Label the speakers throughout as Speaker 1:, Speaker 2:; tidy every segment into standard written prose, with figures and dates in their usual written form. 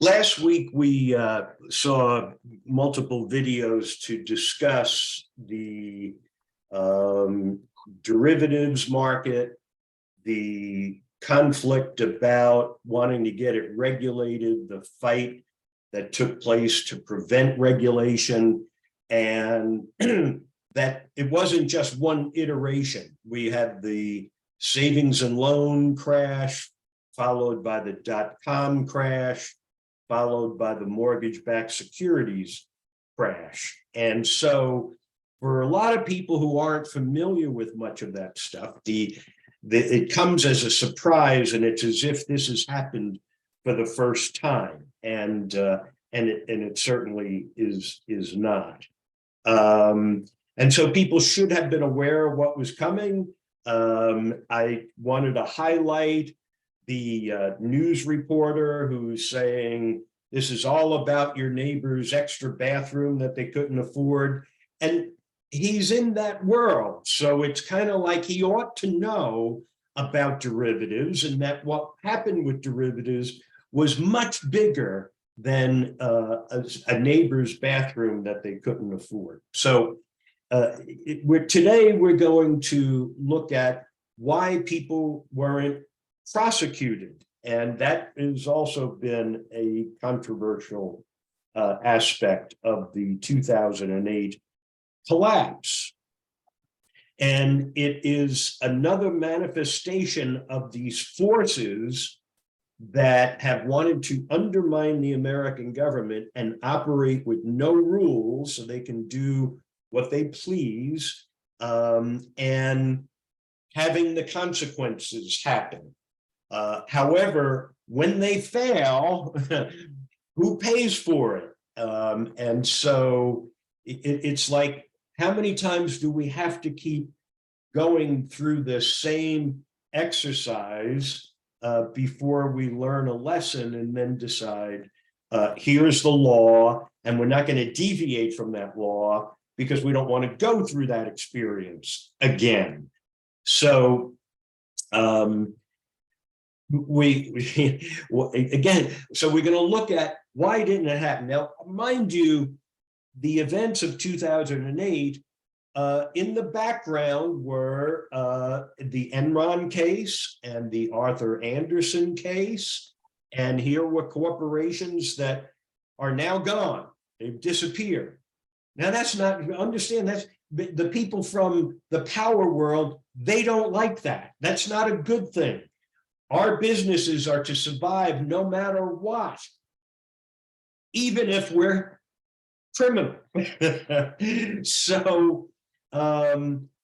Speaker 1: Last week, we saw multiple videos to discuss the derivatives market, the conflict about wanting to get it regulated, the fight that took place to prevent regulation, and that it wasn't just one iteration. We had the savings and loan crash, followed by the dot-com crash, followed by the mortgage-backed securities crash. And so for a lot of people who aren't familiar with much of that stuff, it comes as a surprise, and it's as if this has happened for the first time. And it certainly is not. And so people should have been aware of what was coming. I wanted to highlight the news reporter who's saying this is all about your neighbor's extra bathroom that they couldn't afford. And he's in that world. So it's kind of like he ought to know about derivatives, and that what happened with derivatives was much bigger than a neighbor's bathroom that they couldn't afford. So today we're going to look at why people weren't prosecuted, and that has also been a controversial aspect of the 2008 collapse. And it is another manifestation of these forces that have wanted to undermine the American government and operate with no rules so they can do what they please, and having the consequences happen. However, when they fail, who pays for it? And so it's like, how many times do we have to keep going through the same exercise before we learn a lesson and then decide, here's the law, and we're not going to deviate from that law because we don't want to go through that experience again. So again, so we're going to look at why didn't it happen. Now, mind you, the events of 2008, in the background were the Enron case and the Arthur Andersen case. And here were corporations that are now gone. They've disappeared. Now that's not, understand, that's the people from the power world, they don't like that. That's not a good thing. Our businesses are to survive no matter what, even if we're criminal. So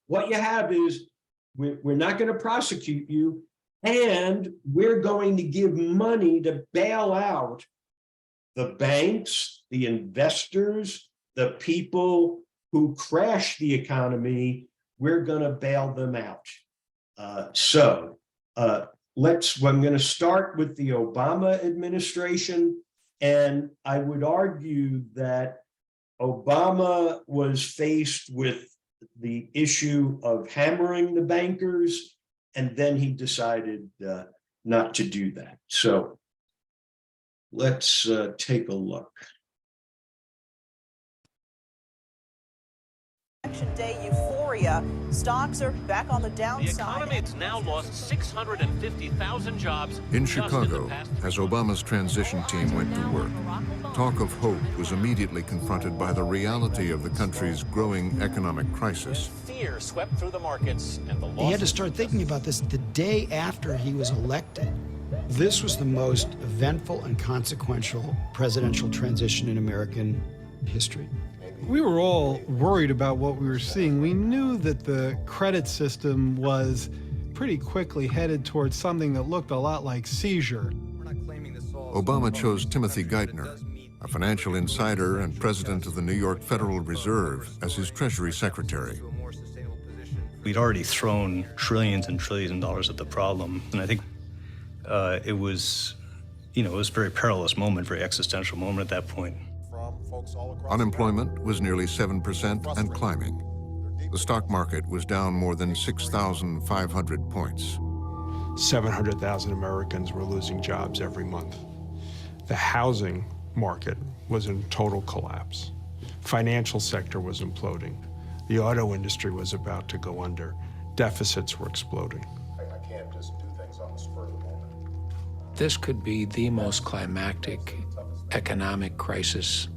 Speaker 1: what you have is we're not going to prosecute you, and we're going to give money to bail out the banks, the investors, the people who crash the economy. We're going to bail them out. I'm going to start with the Obama administration. And I would argue that Obama was faced with the issue of hammering the bankers, and then he decided not to do that. So let's take a look.
Speaker 2: Election day euphoria. Stocks are back on the downside.
Speaker 3: The economy has now lost 650,000 jobs.
Speaker 4: In Chicago, as Obama's transition team went to work, talk of hope was immediately confronted by the reality of the country's growing economic crisis.
Speaker 3: Fear swept through the markets, and the loss.
Speaker 5: He had to start thinking about this the day after he was elected. This was the most eventful and consequential presidential transition in American history.
Speaker 6: We were all worried about what we were seeing. We knew that the credit system was pretty quickly headed towards something that looked a lot like seizure.
Speaker 4: Obama chose Timothy Geithner, a financial insider and president of the New York Federal Reserve, as his Treasury Secretary.
Speaker 7: We'd already thrown trillions and trillions of dollars at the problem, and I think it was a very perilous moment, very existential moment at that point.
Speaker 4: Unemployment was nearly 7% and climbing. The stock market was down more than 6,500 points.
Speaker 8: 700,000 Americans were losing jobs every month. The housing market was in total collapse. Financial sector was imploding. The auto industry was about to go under. Deficits were exploding.
Speaker 9: I can't just do things on the spur of the moment.
Speaker 10: This could be the most climactic economic crisis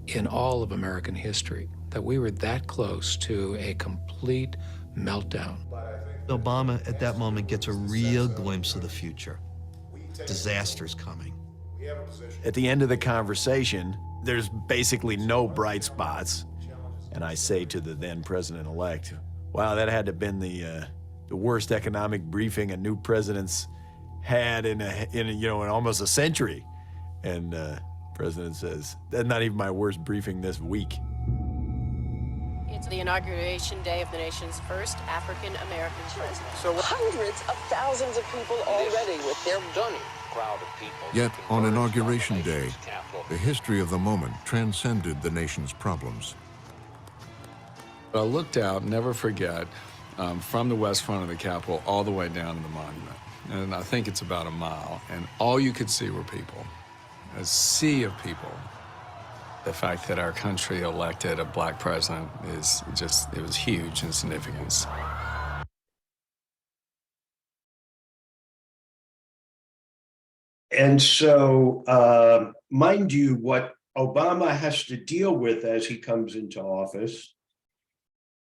Speaker 10: in all of American history, that we were that close to a complete meltdown.
Speaker 11: Obama at that moment gets a real glimpse of the future. Disaster's coming.
Speaker 12: At the end of the conversation, there's basically no bright spots. And I say to the then president-elect, wow, that had to have been the worst economic briefing a new president's had in almost a century. And president says, that's not even my worst briefing this week.
Speaker 13: It's the inauguration day of the nation's first African-American president.
Speaker 14: So hundreds of thousands of people already with their stunning crowd of people.
Speaker 4: Yet, on Inauguration Day, the history of the moment transcended the nation's problems.
Speaker 15: I looked out, never forget, from the west front of the Capitol all the way down to the monument. And I think it's about a mile. And all you could see were people, a sea of people. The fact that our country elected a black president is just, it was huge in significance.
Speaker 1: And so, mind you, what Obama has to deal with as he comes into office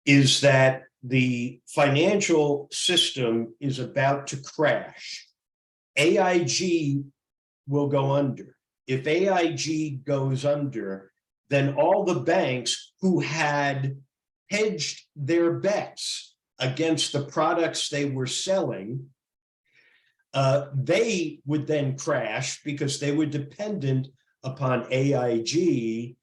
Speaker 1: is that the financial system is about to crash. AIG will go under. If AIG goes under, then all the banks who had hedged their bets against the products they were selling, they would then crash because they were dependent upon AIG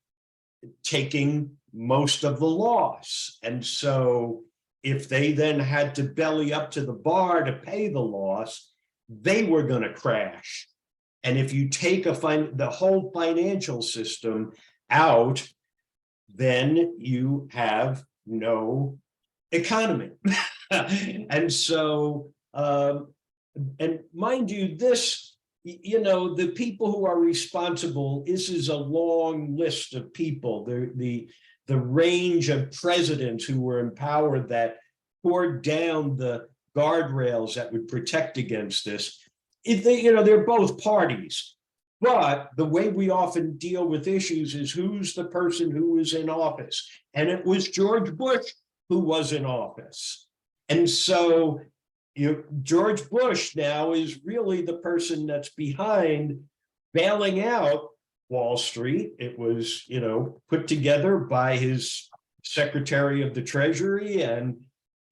Speaker 1: taking most of the loss. And so if they then had to belly up to the bar to pay the loss, they were going to crash. And if you take the whole financial system out, then you have no economy. And so, and mind you, this, the people who are responsible, this is a long list of people. The range of presidents who were in power that poured down the guardrails that would protect against this. They're both parties, but the way we often deal with issues is who's the person who is in office. And it was George Bush who was in office. And so George Bush now is really the person that's behind bailing out Wall Street. It was, put together by his Secretary of the Treasury, and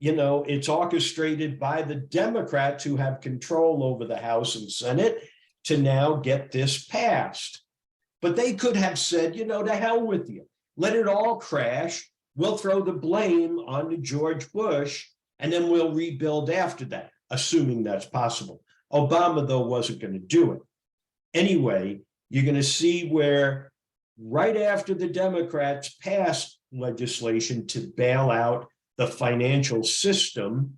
Speaker 1: it's orchestrated by the Democrats who have control over the House and Senate to now get this passed. But they could have said, to hell with you. Let it all crash. We'll throw the blame on to George Bush, and then we'll rebuild after that, assuming that's possible. Obama, though, wasn't going to do it. Anyway, you're going to see where right after the Democrats passed legislation to bail out the financial system,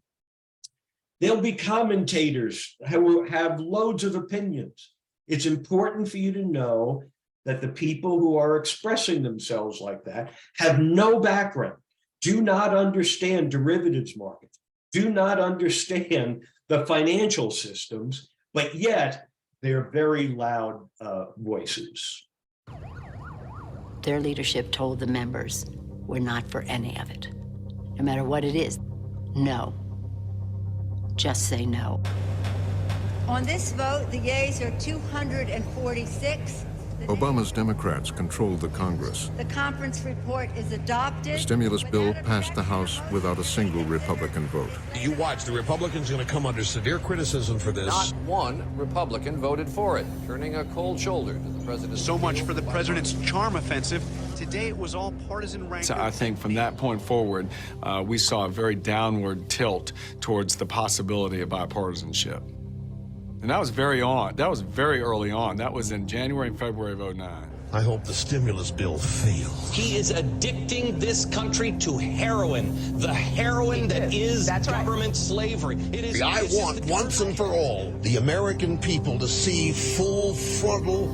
Speaker 1: there'll be commentators who will have loads of opinions. It's important for you to know that the people who are expressing themselves like that have no background, do not understand derivatives markets, do not understand the financial systems, but yet they're very loud voices.
Speaker 16: Their leadership told the members, we're not for any of it. No matter what it is, no. Just say no.
Speaker 17: On this vote, the yeas are 246.
Speaker 4: Obama's Democrats controlled the Congress.
Speaker 17: The conference report is adopted.
Speaker 4: The stimulus bill passed the House without a single Republican vote.
Speaker 18: You watch, the Republicans are going to come under severe criticism for this.
Speaker 19: Not one Republican voted for it, turning a cold shoulder to the president's...
Speaker 20: So much for the president's charm offensive. Today it was all partisan rancor.
Speaker 15: So I think from that point forward, we saw a very downward tilt towards the possibility of bipartisanship. And that was very early on. That was in January and February of 2009.
Speaker 18: I hope the stimulus bill fails.
Speaker 3: He is addicting this country to heroin, the heroin that is government slavery. It is.
Speaker 18: I want once and for all the American people to see full frontal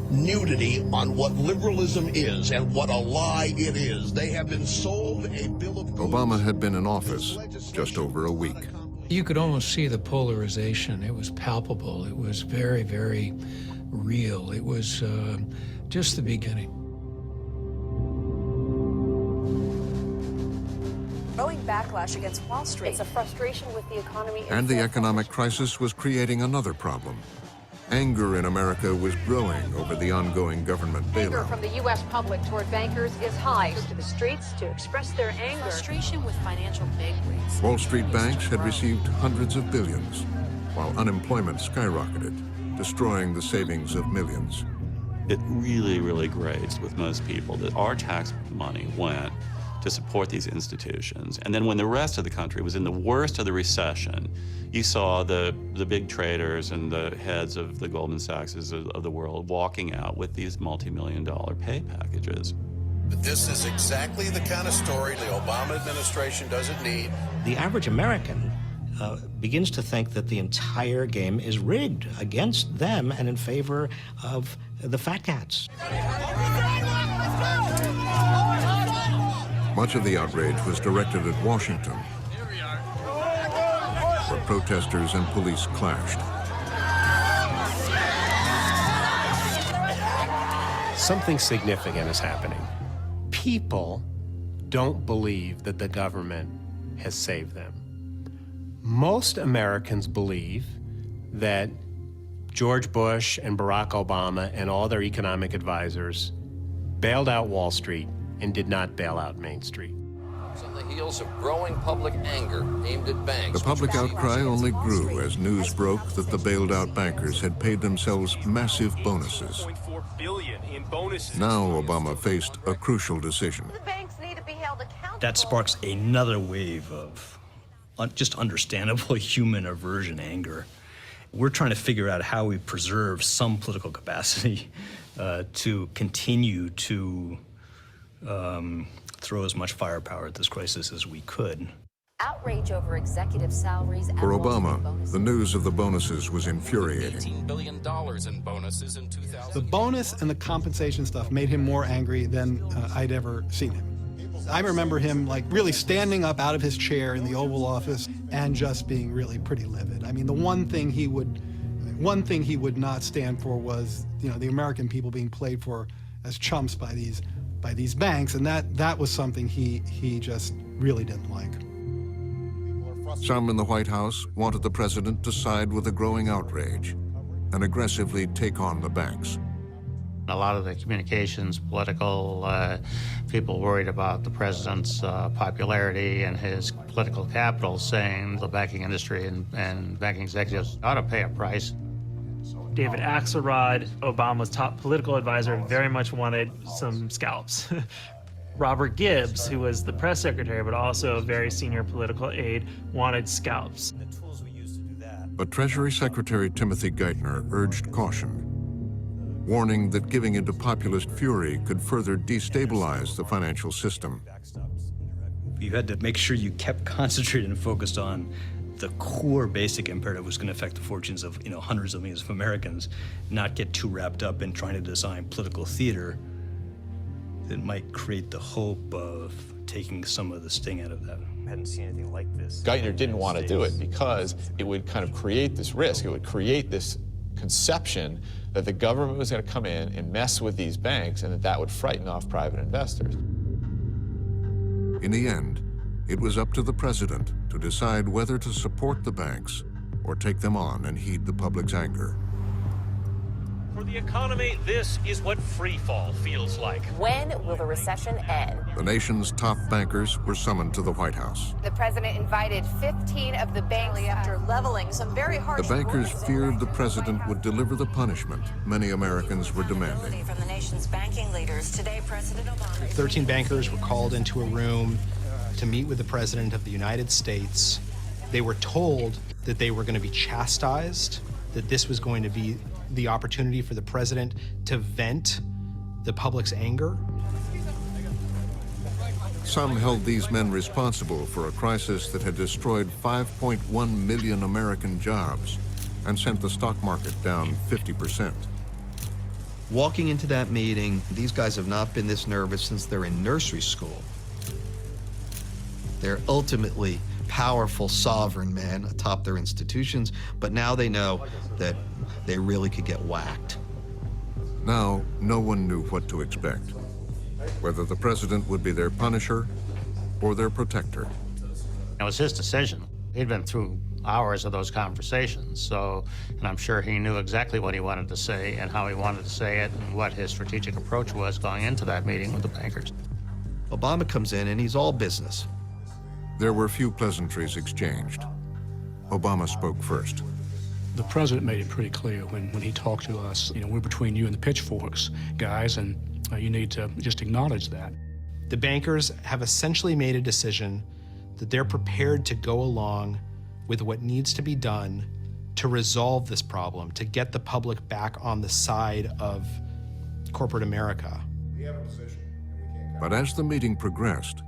Speaker 18: nudity on what liberalism is and what a lie it is. They have been sold a bill of goods.
Speaker 4: Obama had been in office just over a week.
Speaker 10: You could almost see the polarization. It was palpable. It was very, very real. It was just the beginning.
Speaker 2: Growing backlash against Wall Street.
Speaker 13: It's a frustration with the economy.
Speaker 4: And the economic crisis was creating another problem. Anger in America was growing over the ongoing government
Speaker 13: Anger
Speaker 4: bailout.
Speaker 13: from the U.S. public toward bankers is high. To the streets to express their anger.
Speaker 2: Frustration with financial bigwigs.
Speaker 4: Wall Street banks had received hundreds of billions, while unemployment skyrocketed, destroying the savings of millions.
Speaker 21: It really, really grazed with most people that our tax money went to support these institutions. And then when the rest of the country was in the worst of the recession, you saw the big traders and the heads of the Goldman Sachs of the world walking out with these multi-million-dollar pay packages.
Speaker 18: This is exactly the kind of story the Obama administration doesn't need.
Speaker 22: The average American begins to think that the entire game is rigged against them and in favor of the fat cats.
Speaker 4: Much of the outrage was directed at Washington, where protesters and police clashed.
Speaker 23: Something significant is happening. People don't believe that the government has saved them. Most Americans believe that George Bush and Barack Obama and all their economic advisors bailed out Wall Street and did not bail out Main Street.
Speaker 19: On the heels of growing public anger aimed at banks.
Speaker 4: The public outcry only grew as news broke that the bailed-out bankers had paid themselves massive bonuses. Now Obama faced a crucial decision.
Speaker 2: The banks need to be held accountable.
Speaker 7: That sparks another wave of just understandable human aversion, anger. We're trying to figure out how we preserve some political capacity to continue to throw as much firepower at this crisis as we could.
Speaker 13: Outrage over executive salaries.
Speaker 4: For Obama, the news of the bonuses was infuriating.
Speaker 3: $18 billion in bonuses in 2000.
Speaker 6: The bonus and the compensation stuff made him more angry than I'd ever seen him. I remember him like really standing up out of his chair in the Oval Office and just being really pretty livid. I mean, the one thing he would not stand for was, the American people being played for as chumps by these banks, and that was something he just really didn't like.
Speaker 4: Some in the White House wanted the president to side with the growing outrage and aggressively take on the banks.
Speaker 24: A lot of the communications, political people worried about the president's popularity and his political capital, saying the banking industry and banking executives ought to pay a price.
Speaker 25: David Axelrod, Obama's top political advisor, very much wanted some scalps. Robert Gibbs, who was the press secretary but also a very senior political aide, wanted scalps.
Speaker 4: But Treasury Secretary Timothy Geithner urged caution, warning that giving into populist fury could further destabilize the financial system.
Speaker 7: You had to make sure you kept concentrated and focused on the core basic imperative was going to affect the fortunes of hundreds of millions of Americans, not get too wrapped up in trying to design political theater that might create the hope of taking some of the sting out of that.
Speaker 26: I hadn't seen anything like this.
Speaker 27: Geithner didn't want to do it because it would kind of create this risk. It would create this conception that the government was going to come in and mess with these banks and that would frighten off private investors.
Speaker 4: In the end, it was up to the president to decide whether to support the banks or take them on and heed the public's anger.
Speaker 28: For the economy, this is what free fall feels like.
Speaker 2: When will the recession end?
Speaker 4: The nation's top bankers were summoned to the White House.
Speaker 2: The president invited 15 of the banks after leveling some very harsh.
Speaker 4: The bankers feared the president would deliver the punishment many Americans were demanding.
Speaker 2: From the nation's banking leaders today, President Obama.
Speaker 22: 13 bankers were called into a room to meet with the President of the United States. They were told that they were going to be chastised, that this was going to be the opportunity for the president to vent the public's anger.
Speaker 4: Some held these men responsible for a crisis that had destroyed 5.1 million American jobs and sent the stock market down 50%.
Speaker 1: Walking into that meeting, these guys have not been this nervous since they're in nursery school. They're ultimately powerful sovereign men atop their institutions, but now they know that they really could get whacked.
Speaker 4: Now, no one knew what to expect, whether the president would be their punisher or their protector.
Speaker 24: It was his decision. He'd been through hours of those conversations, and I'm sure he knew exactly what he wanted to say and how he wanted to say it and what his strategic approach was going into that meeting with the bankers.
Speaker 1: Obama comes in and he's all business.
Speaker 4: There were few pleasantries exchanged. Obama spoke first.
Speaker 5: The president made it pretty clear when he talked to us, we're between you and the pitchforks, guys, and you need to just acknowledge that.
Speaker 22: The bankers have essentially made a decision that they're prepared to go along with what needs to be done to resolve this problem, to get the public back on the side of corporate America.
Speaker 4: But as the meeting progressed,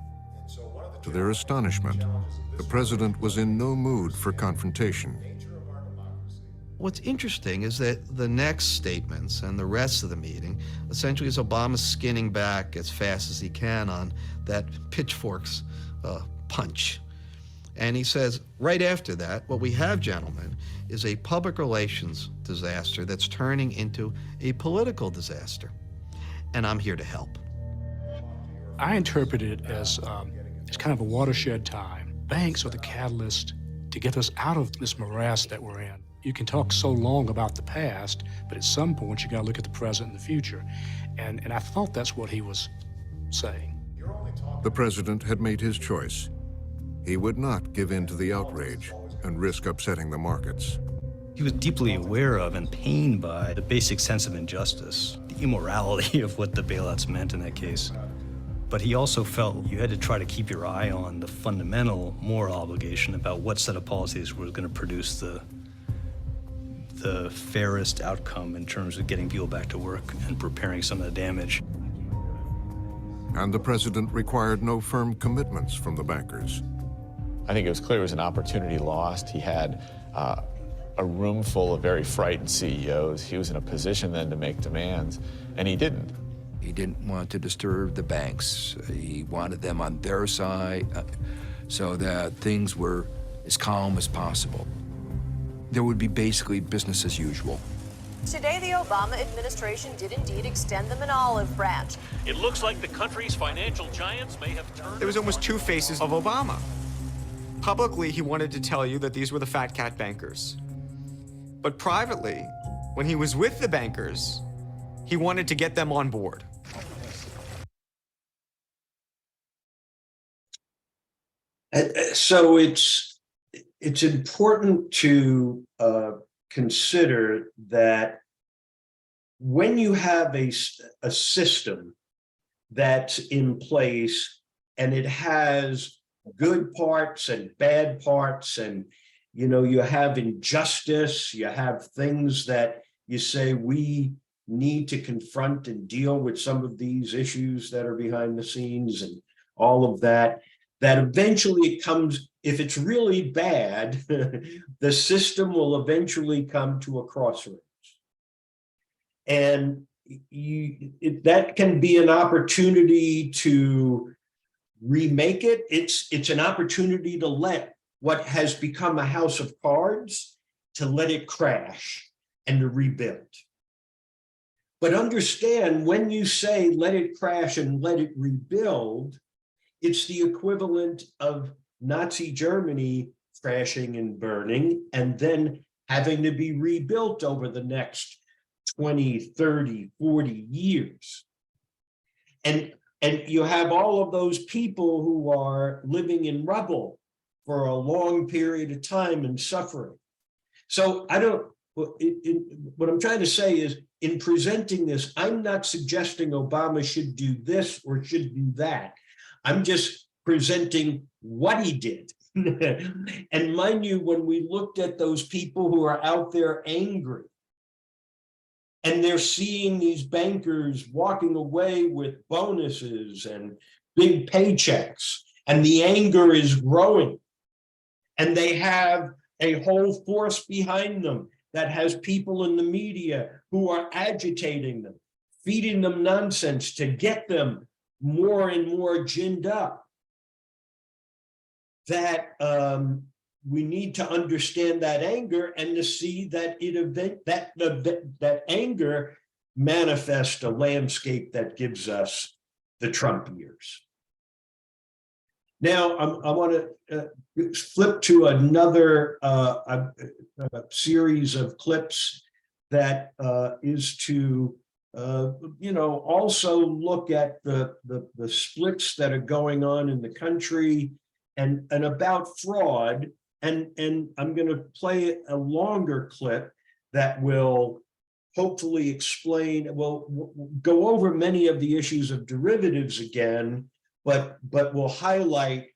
Speaker 4: to their astonishment, the president was in no mood for confrontation.
Speaker 1: What's interesting is that the next statements and the rest of the meeting essentially is Obama skinning back as fast as he can on that pitchforks punch. And he says, right after that, what we have, gentlemen, is a public relations disaster that's turning into a political disaster. And I'm here to help.
Speaker 5: I interpret it as kind of a watershed time. Banks are the catalyst to get us out of this morass that we're in. You can talk so long about the past, but at some point you gotta look at the present and the future. And I thought that's what he was saying.
Speaker 4: The president had made his choice. He would not give in to the outrage and risk upsetting the markets.
Speaker 7: He was deeply aware of and pained by the basic sense of injustice, the immorality of what the bailouts meant in that case. But he also felt you had to try to keep your eye on the fundamental moral obligation about what set of policies were going to produce the fairest outcome in terms of getting people back to work and repairing some of the damage.
Speaker 4: And the president required no firm commitments from the bankers.
Speaker 27: I think it was clear it was an opportunity lost. He had a room full of very frightened CEOs. He was in a position then to make demands, and he didn't.
Speaker 8: He didn't want to disturb the banks. He wanted them on their side so that things were as calm as possible. There would be basically business as usual.
Speaker 2: Today, the Obama administration did indeed extend them an olive branch.
Speaker 28: It looks like the country's financial giants may have turned...
Speaker 9: There was almost two faces of Obama. Publicly, he wanted to tell you that these were the fat cat bankers. But privately, when he was with the bankers, he wanted to get them on board.
Speaker 11: So it's important to consider that when you have a system that's in place and it has good parts and bad parts, and you have injustice, you have things that you say we need to confront and deal with some of these issues that are behind the scenes and all of that, that eventually it comes, if it's really bad, the system will eventually come to a crossroads. And that can be an opportunity to remake it. It's an opportunity to let what has become a house of cards, to let it crash and to rebuild. But understand, when you say let it crash and let it rebuild, it's the equivalent of Nazi Germany crashing and burning and then having to be rebuilt over the next 20, 30, 40 years. And you have all of those people who are living in rubble for a long period of time and suffering. So what I'm trying to say is, in presenting this, I'm not suggesting Obama should do this or should do that. I'm just presenting what he did. And mind you, when we looked at those people who are out there angry, and they're seeing these bankers walking away with bonuses and big paychecks, and the anger is growing, and they have a whole force behind them that has people in the media who are agitating them. feeding them nonsense to get them more and more ginned up, that we need to understand that anger and to see that that anger manifests a landscape that gives us the Trump years. Now, I want to flip to another series of clips that is to, also look at the splits that are going on in the country and about fraud. And I'm going to play a longer clip that will hopefully explain, will go over many of the issues of derivatives again, but will highlight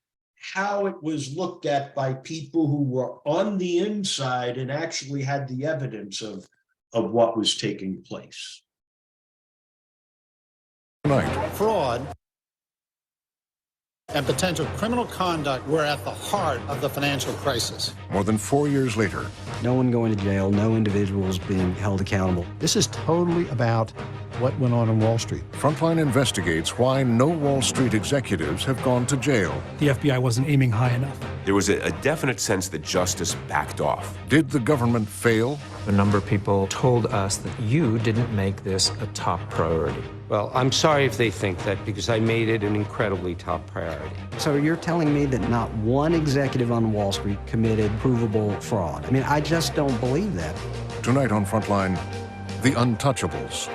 Speaker 11: how it was looked at by people who were on the inside and actually had the evidence of what was taking place.
Speaker 10: Fraud and potential criminal conduct were at the heart of the financial crisis.
Speaker 4: More than 4 years later,
Speaker 12: no one going to jail, no individuals being held accountable.
Speaker 10: This is totally about what went on Wall Street.
Speaker 4: Frontline investigates why no Wall Street executives have gone to jail.
Speaker 14: The FBI wasn't aiming high enough.
Speaker 15: There was a definite sense that justice backed off.
Speaker 4: Did the government fail?
Speaker 16: A number of people told us that you didn't make this a top priority.
Speaker 17: Well, I'm sorry if they think that, because I made it an incredibly top priority.
Speaker 12: So you're telling me that not one executive on Wall Street committed provable fraud? I mean, I just don't believe that.
Speaker 4: Tonight on Frontline, the untouchables.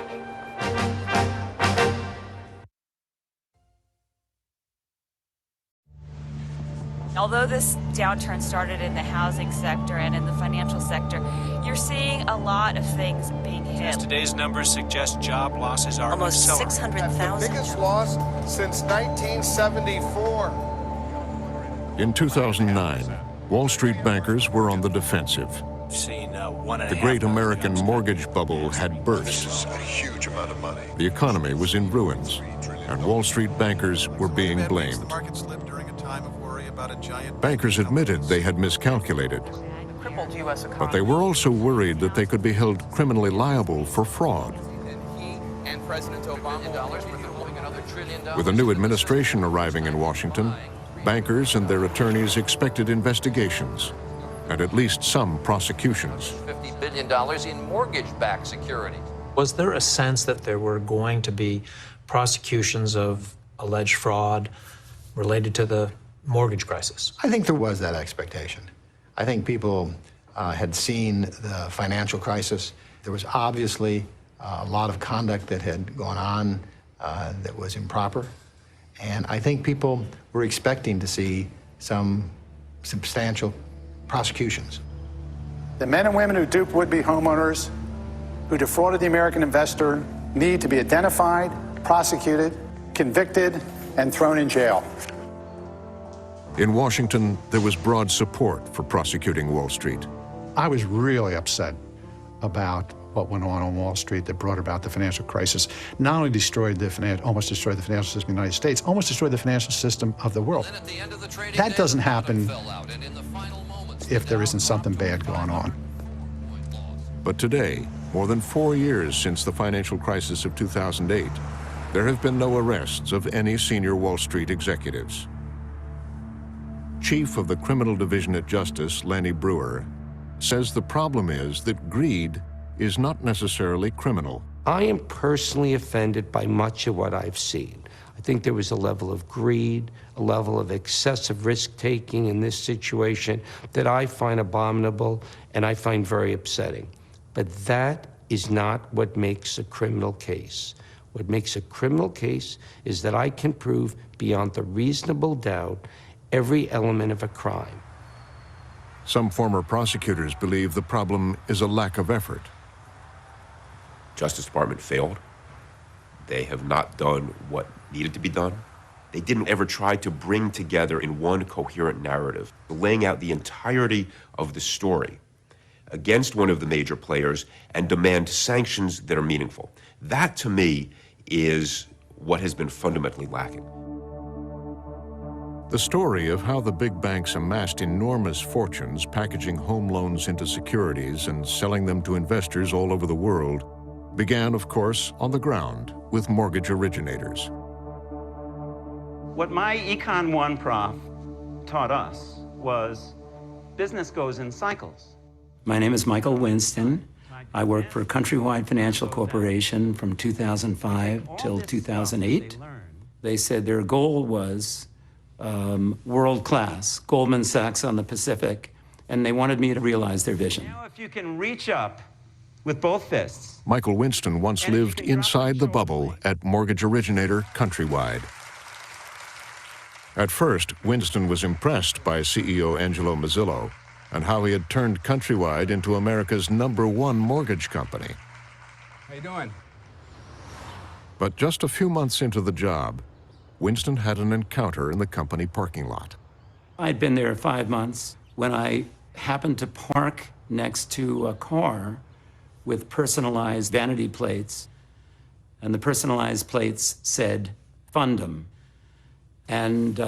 Speaker 20: Although this downturn started in the housing sector and in the financial sector, you're seeing a lot of things being hit.
Speaker 28: As today's numbers suggest, job losses are
Speaker 20: almost
Speaker 28: accelerating.
Speaker 20: 600,000.
Speaker 26: The biggest loss since 1974.
Speaker 4: In 2009, Wall Street bankers were on the defensive. The great American mortgage bubble had burst.
Speaker 18: This is a huge amount of money.
Speaker 4: The economy was in ruins, and Wall Street bankers were being blamed. Bankers admitted they had miscalculated, but they were also worried that they could be held criminally liable for fraud. With a new administration arriving in Washington, bankers and their attorneys expected investigations and at least some prosecutions.
Speaker 19: $50 billion in mortgage-backed securities.
Speaker 16: Was there a sense that there were going to be prosecutions of alleged fraud related to the mortgage crisis?
Speaker 10: I think there was that expectation. I think people had seen the financial crisis. There was obviously a lot of conduct that had gone on that was improper. And I think people were expecting to see some substantial prosecutions.
Speaker 29: The men and women who duped would-be homeowners, who defrauded the American investor, need to be identified, prosecuted, convicted, and thrown in jail.
Speaker 4: In Washington, there was broad support for prosecuting Wall Street.
Speaker 10: I was really upset about what went on Wall Street that brought about the financial crisis. Not only almost destroyed the financial system of the United States, almost destroyed the financial system of the world. That doesn't happen if there isn't something bad going on.
Speaker 4: But today, more than 4 years since the financial crisis of 2008, there have been no arrests of any senior Wall Street executives. Chief of the Criminal Division at Justice, Lanny Brewer, says the problem is that greed is not necessarily criminal.
Speaker 17: I am personally offended by much of what I've seen. I think there was a level of greed, a level of excessive risk-taking in this situation that I find abominable and I find very upsetting. But that is not what makes a criminal case. What makes a criminal case is that I can prove beyond the reasonable doubt every element of a crime.
Speaker 4: Some former prosecutors believe the problem is a lack of effort.
Speaker 30: Justice Department failed. They have not done what needed to be done. They didn't ever try to bring together in one coherent narrative, laying out the entirety of the story against one of the major players and demand sanctions that are meaningful. That, to me, is what has been fundamentally lacking.
Speaker 4: The story of how the big banks amassed enormous fortunes packaging home loans into securities and selling them to investors all over the world began, of course, on the ground with mortgage originators.
Speaker 1: What my Econ 1 prof taught us was business goes in cycles.
Speaker 3: My name is Michael Winston. I worked for Countrywide Financial Corporation from 2005 till 2008. They said their goal was world class, Goldman Sachs on the Pacific, and they wanted me to realize their vision.
Speaker 1: Now, if you can reach up with both fists.
Speaker 4: Michael Winston once lived inside the bubble at mortgage originator Countrywide. At first, Winston was impressed by CEO Angelo Mazzillo and how he had turned Countrywide into America's #1 mortgage company.
Speaker 5: How you doing?
Speaker 4: But just a few months into the job, Winston had an encounter in the company parking lot.
Speaker 3: I'd been there 5 months when I happened to park next to a car with personalized vanity plates, and the personalized plates said, "Fund 'em." And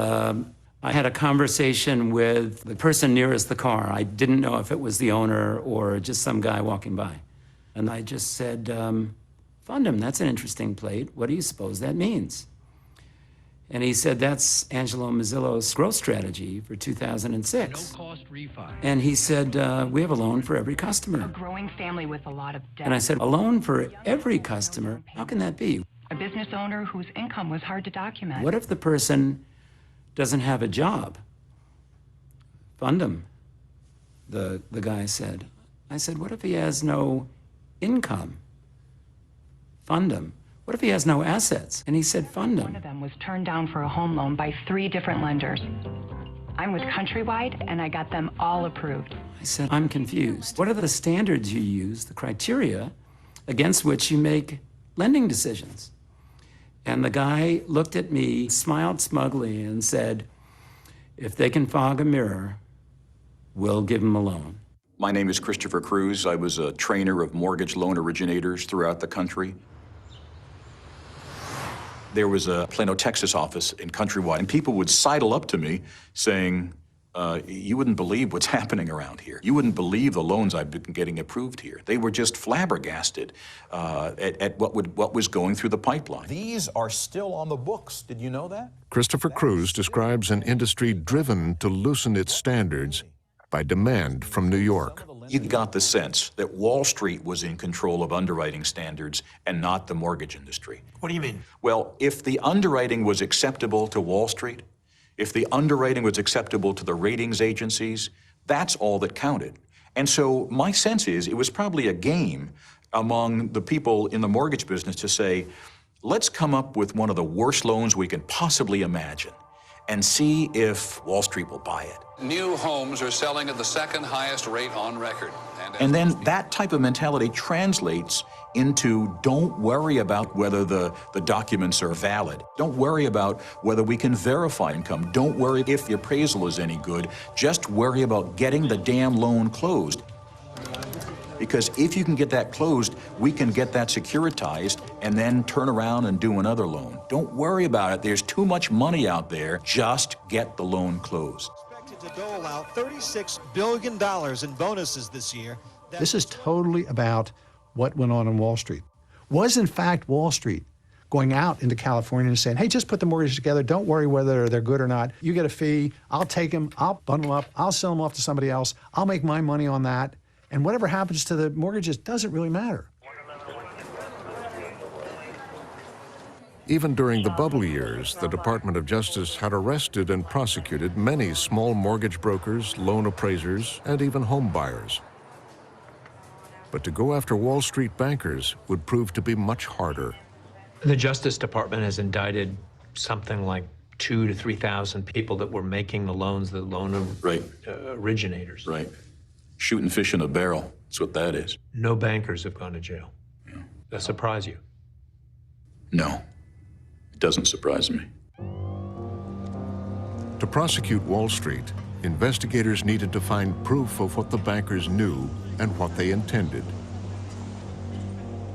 Speaker 3: I had a conversation with the person nearest the car. I didn't know if it was the owner or just some guy walking by. And I just said, "Fund 'em, that's an interesting plate. What do you suppose that means?" And he said, "That's Angelo Mazzillo's growth strategy for 2006.
Speaker 5: No-cost refi.
Speaker 3: And he said, "We have a loan for every customer."
Speaker 6: A growing family with a lot of debt.
Speaker 3: And I said, "A loan for every customer? How can that be?
Speaker 6: A business owner whose income was hard to document.
Speaker 3: What if the person doesn't have a job?" "Fund him," the guy said. I said, "What if he has no income?" "Fund him." "What if he has no assets?" And he said, "Fund him."
Speaker 6: One of them was turned down for a home loan by 3 different lenders. I'm with Countrywide, and I got them all approved.
Speaker 3: I said, "I'm confused. What are the standards you use, the criteria against which you make lending decisions?" And the guy looked at me, smiled smugly, and said, "If they can fog a mirror, we'll give them a loan."
Speaker 13: My name is Christopher Cruz. I was a trainer of mortgage loan originators throughout the country. There was a Plano, Texas office in Countrywide, and people would sidle up to me saying, "You wouldn't believe what's happening around here. You wouldn't believe the loans I've been getting approved here." They were just flabbergasted at what was going through the pipeline.
Speaker 21: These are still on the books. Did you know that?
Speaker 4: Christopher Cruz describes an industry driven to loosen its standards by demand from New York.
Speaker 13: You got the sense that Wall Street was in control of underwriting standards and not the mortgage industry.
Speaker 16: What do you mean?
Speaker 13: Well, if the underwriting was acceptable to Wall Street, if the underwriting was acceptable to the ratings agencies, that's all that counted. And so my sense is it was probably a game among the people in the mortgage business to say, let's come up with one of the worst loans we can possibly imagine and see if Wall Street will buy it.
Speaker 19: New homes are selling at the 2nd highest rate on record.
Speaker 13: And then that type of mentality translates into don't worry about whether the documents are valid. Don't worry about whether we can verify income. Don't worry if the appraisal is any good. Just worry about getting the damn loan closed. Because if you can get that closed, we can get that securitized and then turn around and do another loan. Don't worry about it. There's too much money out there. Just get the loan closed.
Speaker 22: To dole out $36 billion in bonuses this year.
Speaker 23: This is totally about what went on Wall Street. Was in fact Wall Street going out into California and saying, "Hey, just put the mortgage together. Don't worry whether they're good or not. You get a fee. I'll take them. I'll bundle them up. I'll sell them off to somebody else. I'll make my money on that. And whatever happens to the mortgages doesn't really matter."
Speaker 4: Even during the bubble years, the Department of Justice had arrested and prosecuted many small mortgage brokers, loan appraisers, and even home buyers. But to go after Wall Street bankers would prove to be much harder.
Speaker 16: The Justice Department has indicted something like 2,000 to 3,000 people that were making the loans, the loan originators.
Speaker 13: Right. Shooting fish in a barrel. That's what that is.
Speaker 16: No bankers have gone to jail.
Speaker 13: Yeah.
Speaker 16: That surprise you?
Speaker 13: No. It doesn't surprise me.
Speaker 4: To prosecute Wall Street, investigators needed to find proof of what the bankers knew and what they intended.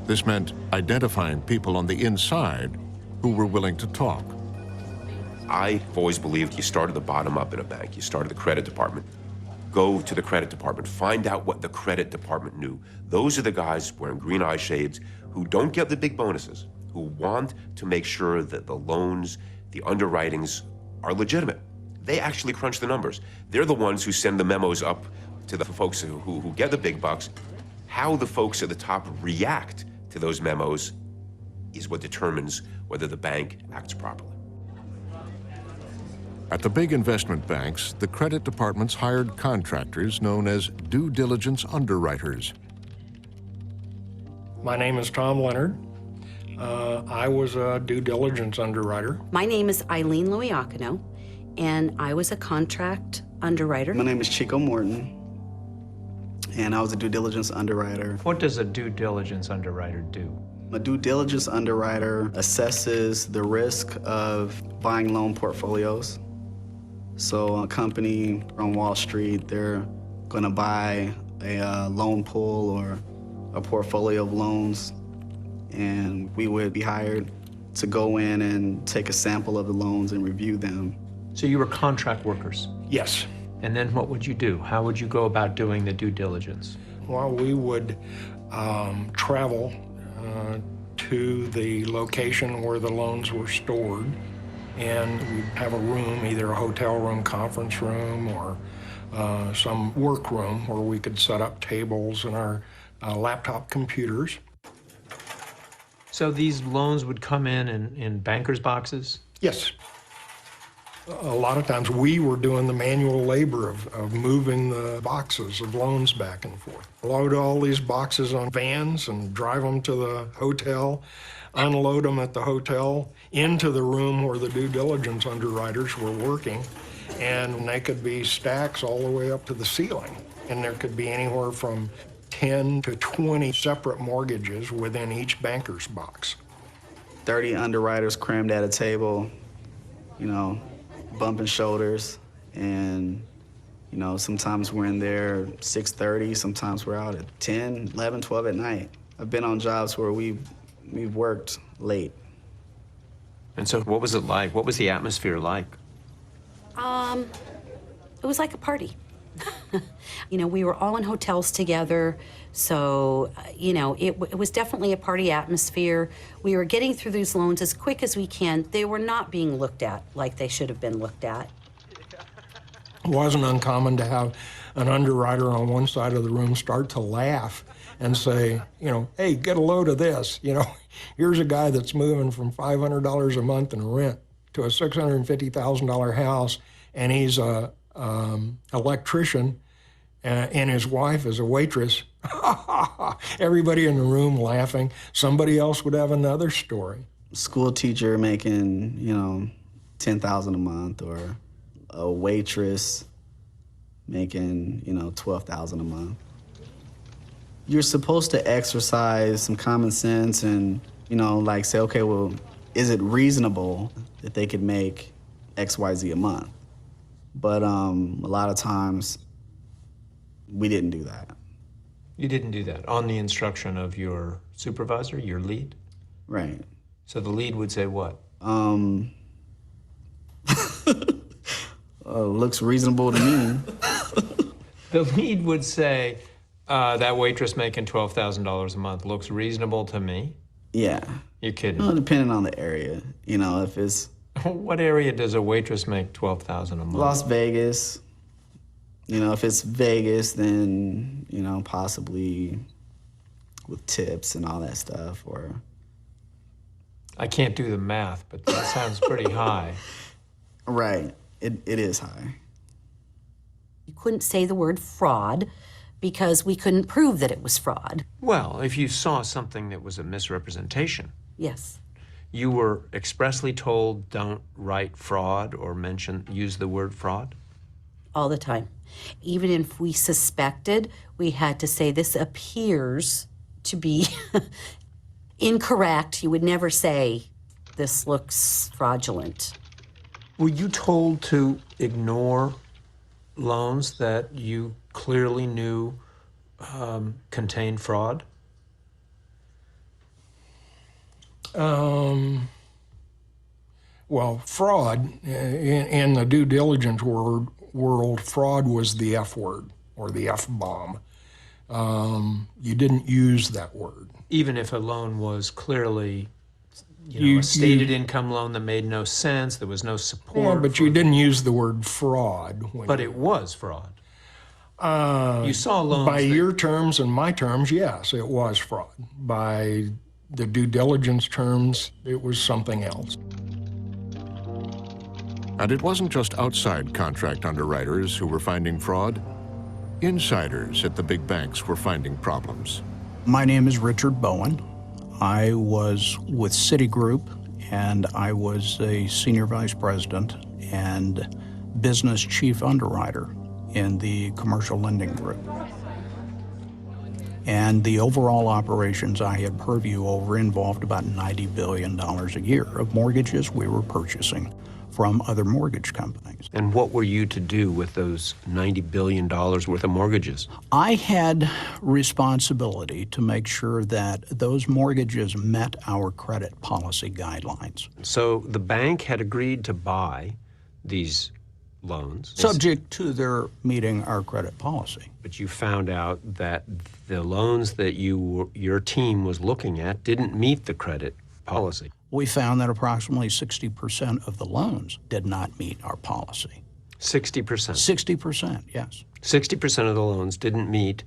Speaker 4: This meant identifying people on the inside who were willing to talk.
Speaker 30: I've always believed you start at the bottom up in a bank. You start at the credit department. go to the credit department, find out what the credit department knew. Those are the guys wearing green eye shades who don't get the big bonuses, who want to make sure that the loans, the underwritings are legitimate. They actually crunch the numbers. They're the ones who send the memos up to the folks who get the big bucks. How the folks at the top react to those memos is what determines whether the bank acts properly.
Speaker 4: At the big investment banks, the credit departments hired contractors known as due diligence underwriters.
Speaker 2: My name is Tom Leonard. I was a due diligence underwriter.
Speaker 7: My name is Eileen Loiacono, and I was a contract underwriter.
Speaker 8: My name is Chico Morton, and I was a due diligence underwriter.
Speaker 16: What does a due diligence underwriter do?
Speaker 8: A due diligence underwriter assesses the risk of buying loan portfolios. So a company on Wall Street, they're going to buy a loan pool or a portfolio of loans, and we would be hired to go in and take a sample of the loans and review them.
Speaker 16: So you were contract workers?
Speaker 2: Yes.
Speaker 16: And then what would you do? How would you go about doing the due diligence?
Speaker 2: Well, we would travel to the location where the loans were stored, and we'd have a room, either a hotel room, conference room, or some work room where we could set up tables and our laptop computers.
Speaker 16: So these loans would come in bankers' boxes?
Speaker 2: Yes. A lot of times we were doing the manual labor of moving the boxes of loans back and forth. Load all these boxes on vans and drive them to the hotel, unload them at the hotel, into the room where the due diligence underwriters were working, and they could be stacks all the way up to the ceiling. And there could be anywhere from 10 to 20 separate mortgages within each banker's box.
Speaker 8: 30 underwriters crammed at a table, you know, bumping shoulders, and you know, sometimes we're in there 6:30, sometimes we're out at 10, 11, 12 at night. I've been on jobs where we've worked late.
Speaker 16: And so what was it like? What was the atmosphere like?
Speaker 7: It was like a party. You know, we were all in hotels together, so, you know, it was definitely a party atmosphere. We were getting through these loans as quick as we can. They were not being looked at like they should have been looked at.
Speaker 2: It wasn't uncommon to have an underwriter on one side of the room start to laugh and say, you know, hey, get a load of this. You know, here's a guy that's moving from $500 a month in rent to a $650,000 house, and he's a electrician, and his wife is a waitress. Everybody in the room laughing. Somebody else would have another story.
Speaker 8: School teacher making, you know, $10,000 a month, or a waitress making, you know, $12,000 a month. You're supposed to exercise some common sense and, you know, like say, okay, well, is it reasonable that they could make XYZ a month? But a lot of times, we didn't do that.
Speaker 16: You didn't do that on the instruction of your supervisor, your lead?
Speaker 8: Right.
Speaker 16: So the lead would say what?
Speaker 8: Looks reasonable to me.
Speaker 16: The lead would say, that waitress making $12,000 a month looks reasonable to me?
Speaker 8: Yeah.
Speaker 16: You're kidding.
Speaker 8: Well, depending on the area. You know, if it's...
Speaker 16: What area does a waitress make $12,000 a month?
Speaker 8: Las Vegas. You know, if it's Vegas, then, you know, possibly with tips and all that stuff, or...
Speaker 16: I can't do the math, but that sounds pretty high.
Speaker 8: Right. It is high.
Speaker 7: You couldn't say the word fraud because we couldn't prove that it was fraud.
Speaker 16: Well, if you saw something that was a misrepresentation.
Speaker 7: Yes.
Speaker 16: You were expressly told don't write fraud or use the word fraud?
Speaker 7: All the time. Even if we suspected, we had to say this appears to be incorrect. You would never say this looks fraudulent.
Speaker 16: Were you told to ignore loans that you clearly knew contained fraud?
Speaker 2: Well, fraud in the due diligence world world, fraud was the F word or the F-bomb. You didn't use that word.
Speaker 16: Even if a loan was clearly, a stated income loan that made no sense, there was no support.
Speaker 2: Yeah, but you didn't use the word fraud.
Speaker 16: But it was fraud. You saw loans
Speaker 2: by your terms and my terms, yes, it was fraud. By the due diligence terms, it was something else.
Speaker 4: And it wasn't just outside contract underwriters who were finding fraud. Insiders at the big banks were finding problems.
Speaker 9: My name is Richard Bowen. I was with Citigroup, and I was a senior vice president and business chief underwriter in the commercial lending group. And the overall operations I had purview over involved about $90 billion a year of mortgages we were purchasing from other mortgage companies.
Speaker 11: And what were you to do with those $90 billion worth of mortgages?
Speaker 9: I had responsibility to make sure that those mortgages met our credit policy guidelines.
Speaker 11: So the bank had agreed to buy these loans.
Speaker 9: Subject to their meeting our credit policy.
Speaker 11: But you found out that the loans that your team was looking at didn't meet the credit policy.
Speaker 9: We found that approximately 60% of the loans did not meet our policy.
Speaker 11: 60%?
Speaker 9: 60%, yes.
Speaker 11: 60% of the loans didn't meet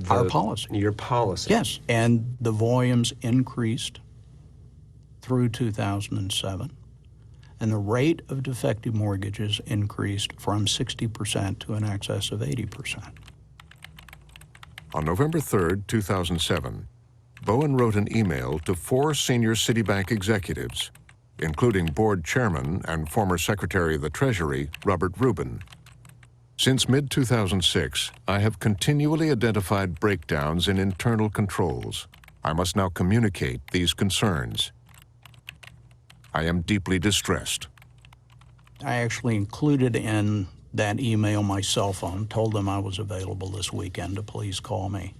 Speaker 9: our policy.
Speaker 11: Your policy.
Speaker 9: Yes, and the volumes increased through 2007, and the rate of defective mortgages increased from 60% to in excess of 80%.
Speaker 4: On November 3rd, 2007, Bowen wrote an email to 4 senior Citibank executives, including board chairman and former Secretary of the Treasury, Robert Rubin. Since mid-2006, I have continually identified breakdowns in internal controls. I must now communicate these concerns. I am deeply distressed.
Speaker 9: I actually included in that email my cell phone, told them I was available this weekend to please call me.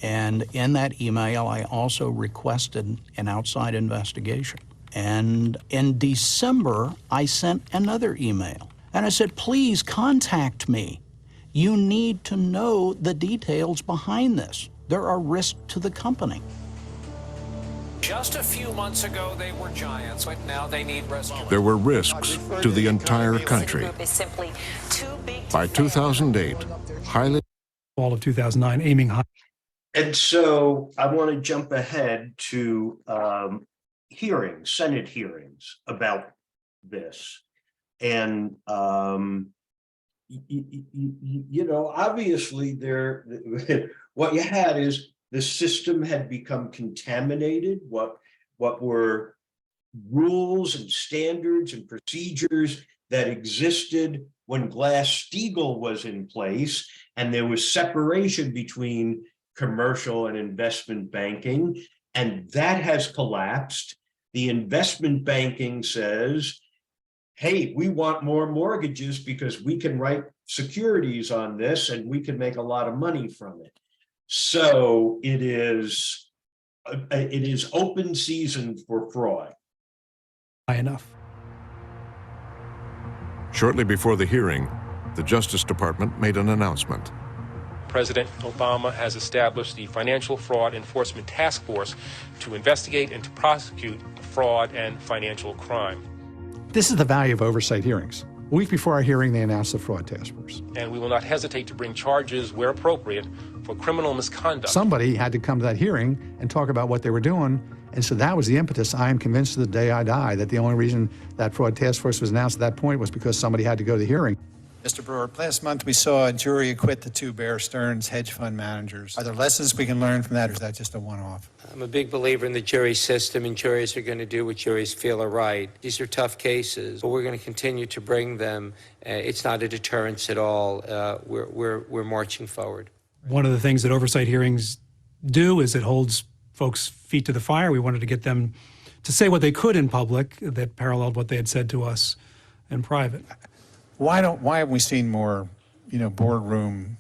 Speaker 9: And in that email, I also requested an outside investigation. And in December, I sent another email. And I said, please contact me. You need to know the details behind this. There are risks to the company.
Speaker 12: Just a few months ago, they were giants, but now they need rescue.
Speaker 4: There were risks to the entire country. By 2008, highly...
Speaker 14: Fall of 2009, aiming high.
Speaker 15: And so I want to jump ahead to hearings, Senate hearings about this. And, obviously what you had is the system had become contaminated. What were rules and standards and procedures that existed when Glass-Steagall was in place, and there was separation between commercial and investment banking, and that has collapsed. The investment banking says, hey, we want more mortgages because we can write securities on this and we can make a lot of money from it. So it is open season for fraud.
Speaker 14: High enough.
Speaker 4: Shortly before the hearing, the Justice Department made an announcement.
Speaker 20: President Obama has established the Financial Fraud Enforcement Task Force to investigate and to prosecute fraud and financial crime.
Speaker 23: This is the value of oversight hearings. A week before our hearing, they announced the Fraud Task Force.
Speaker 20: And we will not hesitate to bring charges where appropriate for criminal misconduct.
Speaker 23: Somebody had to come to that hearing and talk about what they were doing, and so that was the impetus. I am convinced to the day I die that the only reason that Fraud Task Force was announced at that point was because somebody had to go to the hearing.
Speaker 24: Mr. Brewer, last month we saw a jury acquit the 2 Bear Stearns hedge fund managers. Are there lessons we can learn from that, or is that just a one-off?
Speaker 17: I'm a big believer in the jury system, and juries are going to do what juries feel are right. These are tough cases, but we're going to continue to bring them. It's not a deterrence at all. We're marching forward.
Speaker 14: One of the things that oversight hearings do is it holds folks' feet to the fire. We wanted to get them to say what they could in public that paralleled what they had said to us in private.
Speaker 24: Why haven't we seen more, boardroom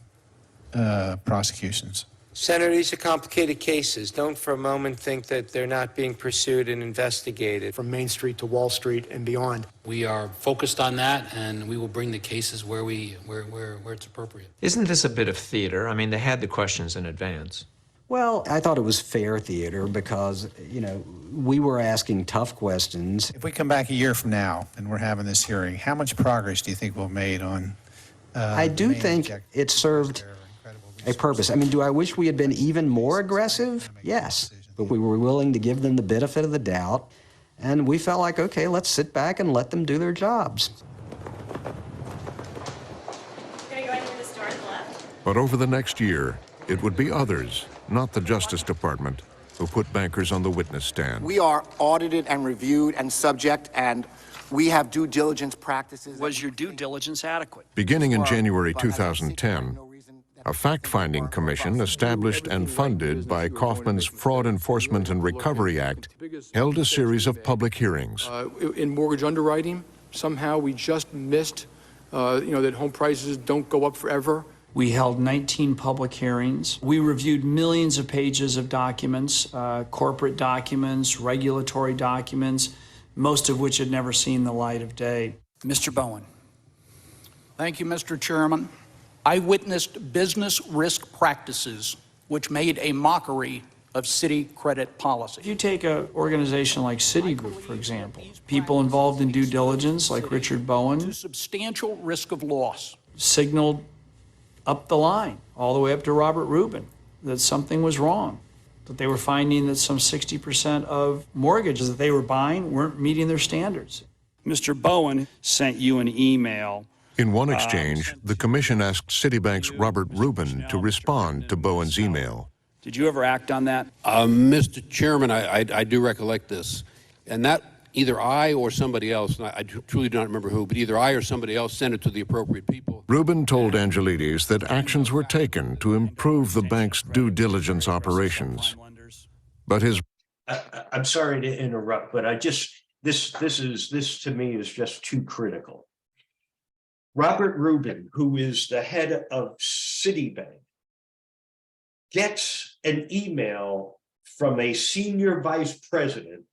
Speaker 24: prosecutions?
Speaker 17: Senator, these are complicated cases. Don't for a moment think that they're not being pursued and investigated.
Speaker 1: From Main Street to Wall Street and beyond.
Speaker 5: We are focused on that, and we will bring the cases where it's appropriate.
Speaker 16: Isn't this a bit of theater? I mean, they had the questions in advance.
Speaker 6: Well, I thought it was fair theater because, you know, we were asking tough questions.
Speaker 24: If we come back a year from now and we're having this hearing, how much progress do you think we've made on
Speaker 6: I do think it served a purpose. I mean, do I wish we had been even more aggressive? Yes, but we were willing to give them the benefit of the doubt, and we felt like, okay, let's sit back and let them do their jobs.
Speaker 4: But over the next year, it would be others, not the Justice Department, who put bankers on the witness stand.
Speaker 1: We are audited and reviewed and subject, and we have due diligence practices.
Speaker 10: Was your due diligence adequate?
Speaker 4: Beginning in January 2010, a fact-finding commission established and funded by Kaufman's Fraud Enforcement and Recovery Act held a series of public hearings.
Speaker 18: In mortgage underwriting, somehow we just missed, that home prices don't go up forever.
Speaker 10: We held 19 public hearings. We reviewed millions of pages of documents, corporate documents, regulatory documents, most of which had never seen the light of day.
Speaker 5: Mr. Bowen.
Speaker 9: Thank you, Mr. Chairman. I witnessed business risk practices which made a mockery of city credit policy.
Speaker 10: If you take an organization like Citigroup, for example, people involved in due diligence, like Richard Bowen,
Speaker 9: To substantial risk of loss.
Speaker 10: signaled up the line, all the way up to Robert Rubin, that something was wrong, that they were finding that some 60% of mortgages that they were buying weren't meeting their standards.
Speaker 25: Mr. Bowen sent you an email.
Speaker 4: In one exchange, the commission asked Citibank's Robert Rubin to respond to Bowen's email.
Speaker 25: Did you ever act on that?
Speaker 26: Mr. Chairman, I do recollect this. And that either I or somebody else, and I truly do not remember who, but either I or somebody else sent it to the appropriate people.
Speaker 4: Rubin told Angelides that actions were taken to improve the bank's due diligence operations. But his...
Speaker 15: I'm sorry to interrupt, but this to me is just too critical. Robert Rubin, who is the head of Citibank, gets an email from a senior vice president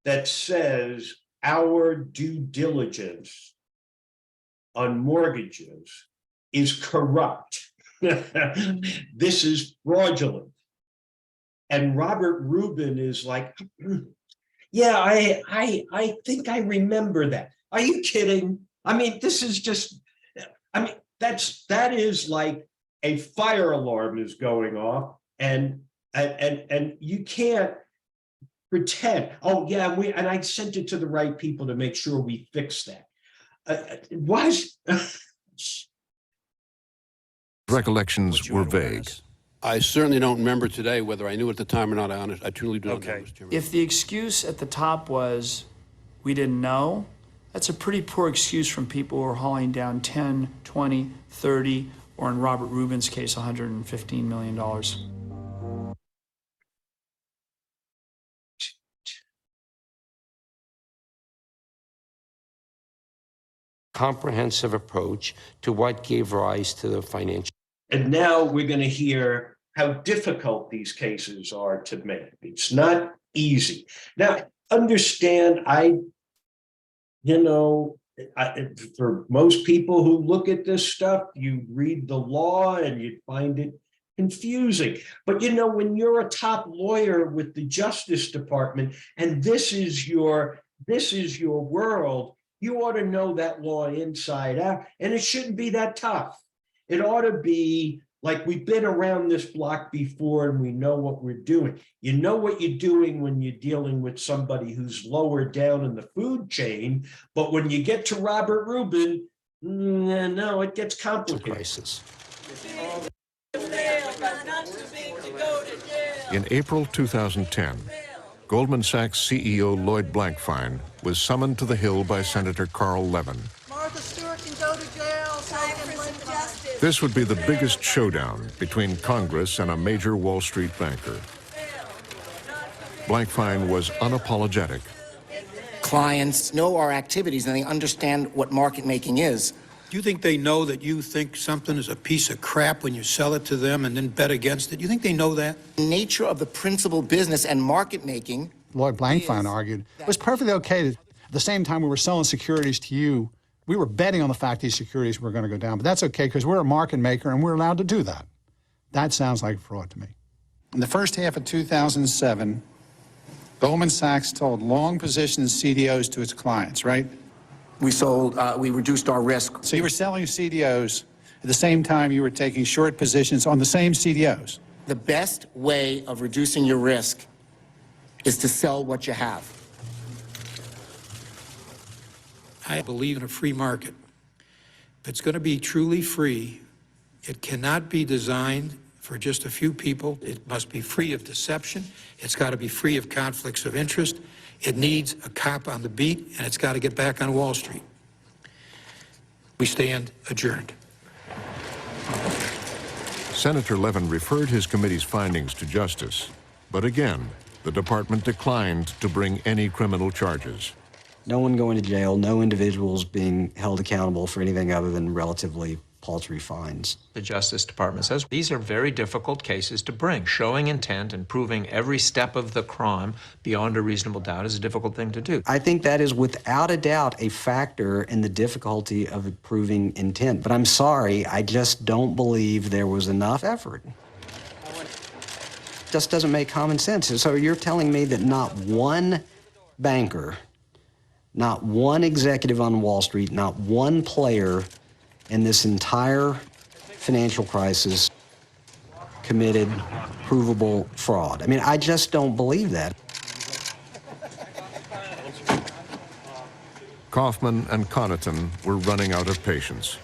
Speaker 15: that says our due diligence on mortgages is corrupt. This is fraudulent. And Robert Rubin is like, yeah, I think I remember that. Are you kidding? I mean, this is just, that is like a fire alarm is going off, and you can't pretend, oh yeah, and I sent it to the right people to make sure we fix that. Why?
Speaker 4: Recollections were vague.
Speaker 26: I certainly don't remember today whether I knew at the time or not. I truly do not know, Mr. Chairman.
Speaker 10: If the excuse at the top was, we didn't know, that's a pretty poor excuse from people who are hauling down 10, 20, 30, or in Robert Rubin's case, $115 million.
Speaker 17: Comprehensive approach to what gave rise to the financial.
Speaker 15: And now we're going to hear how difficult these cases are to make. It's not easy. Now, understand, for most people who look at this stuff, you read the law and you find it confusing. But when you're a top lawyer with the Justice Department and this is your world, you ought to know that law inside out, and it shouldn't be that tough. It ought to be like we've been around this block before and we know what we're doing. You know what you're doing when you're dealing with somebody who's lower down in the food chain, but when you get to Robert Rubin, no, it gets complicated.
Speaker 4: In April 2010, Goldman Sachs CEO Lloyd Blankfein was summoned to the Hill by Senator Carl Levin.
Speaker 27: Martha Stewart can go to jail. Time for some justice.
Speaker 4: This would be the biggest showdown between Congress and a major Wall Street banker. Blankfein was unapologetic.
Speaker 1: Clients know our activities and they understand what market making is.
Speaker 3: Do you think they know that you think something is a piece of crap when you sell it to them and then bet against it? Do you think they know that?
Speaker 1: The nature of the principal business and market making.
Speaker 23: Lloyd Blankfein argued it was perfectly okay to, at the same time we were selling securities to you, we were betting on the fact these securities were going to go down. But that's okay because we're a market maker and we're allowed to do that. That sounds like fraud to me.
Speaker 24: In the first half of 2007, Goldman Sachs sold long position CDOs to its clients, right?
Speaker 1: We sold, we reduced our risk.
Speaker 24: So you were selling CDOs at the same time you were taking short positions on the same CDOs.
Speaker 1: The best way of reducing your risk is to sell what you have.
Speaker 3: I believe in a free market. If it's going to be truly free, it cannot be designed for just a few people. It must be free of deception. It's got to be free of conflicts of interest. It needs a cop on the beat, and it's got to get back on Wall Street. We stand adjourned.
Speaker 4: Senator Levin referred his committee's findings to justice, but again, the department declined to bring any criminal charges.
Speaker 6: No one going to jail, no individuals being held accountable for anything other than relatively paltry fines.
Speaker 16: The Justice Department says these are very difficult cases to bring. Showing intent and proving every step of the crime beyond a reasonable doubt is a difficult thing to do.
Speaker 6: I think that is without a doubt a factor in the difficulty of proving intent. But I'm sorry, I just don't believe there was enough effort. Just doesn't make common sense. So you're telling me that not one banker, not one executive on Wall Street, not one player in this entire financial crisis committed provable fraud. I mean, I just don't believe that.
Speaker 4: Kaufman and Connaughton were running out of patience.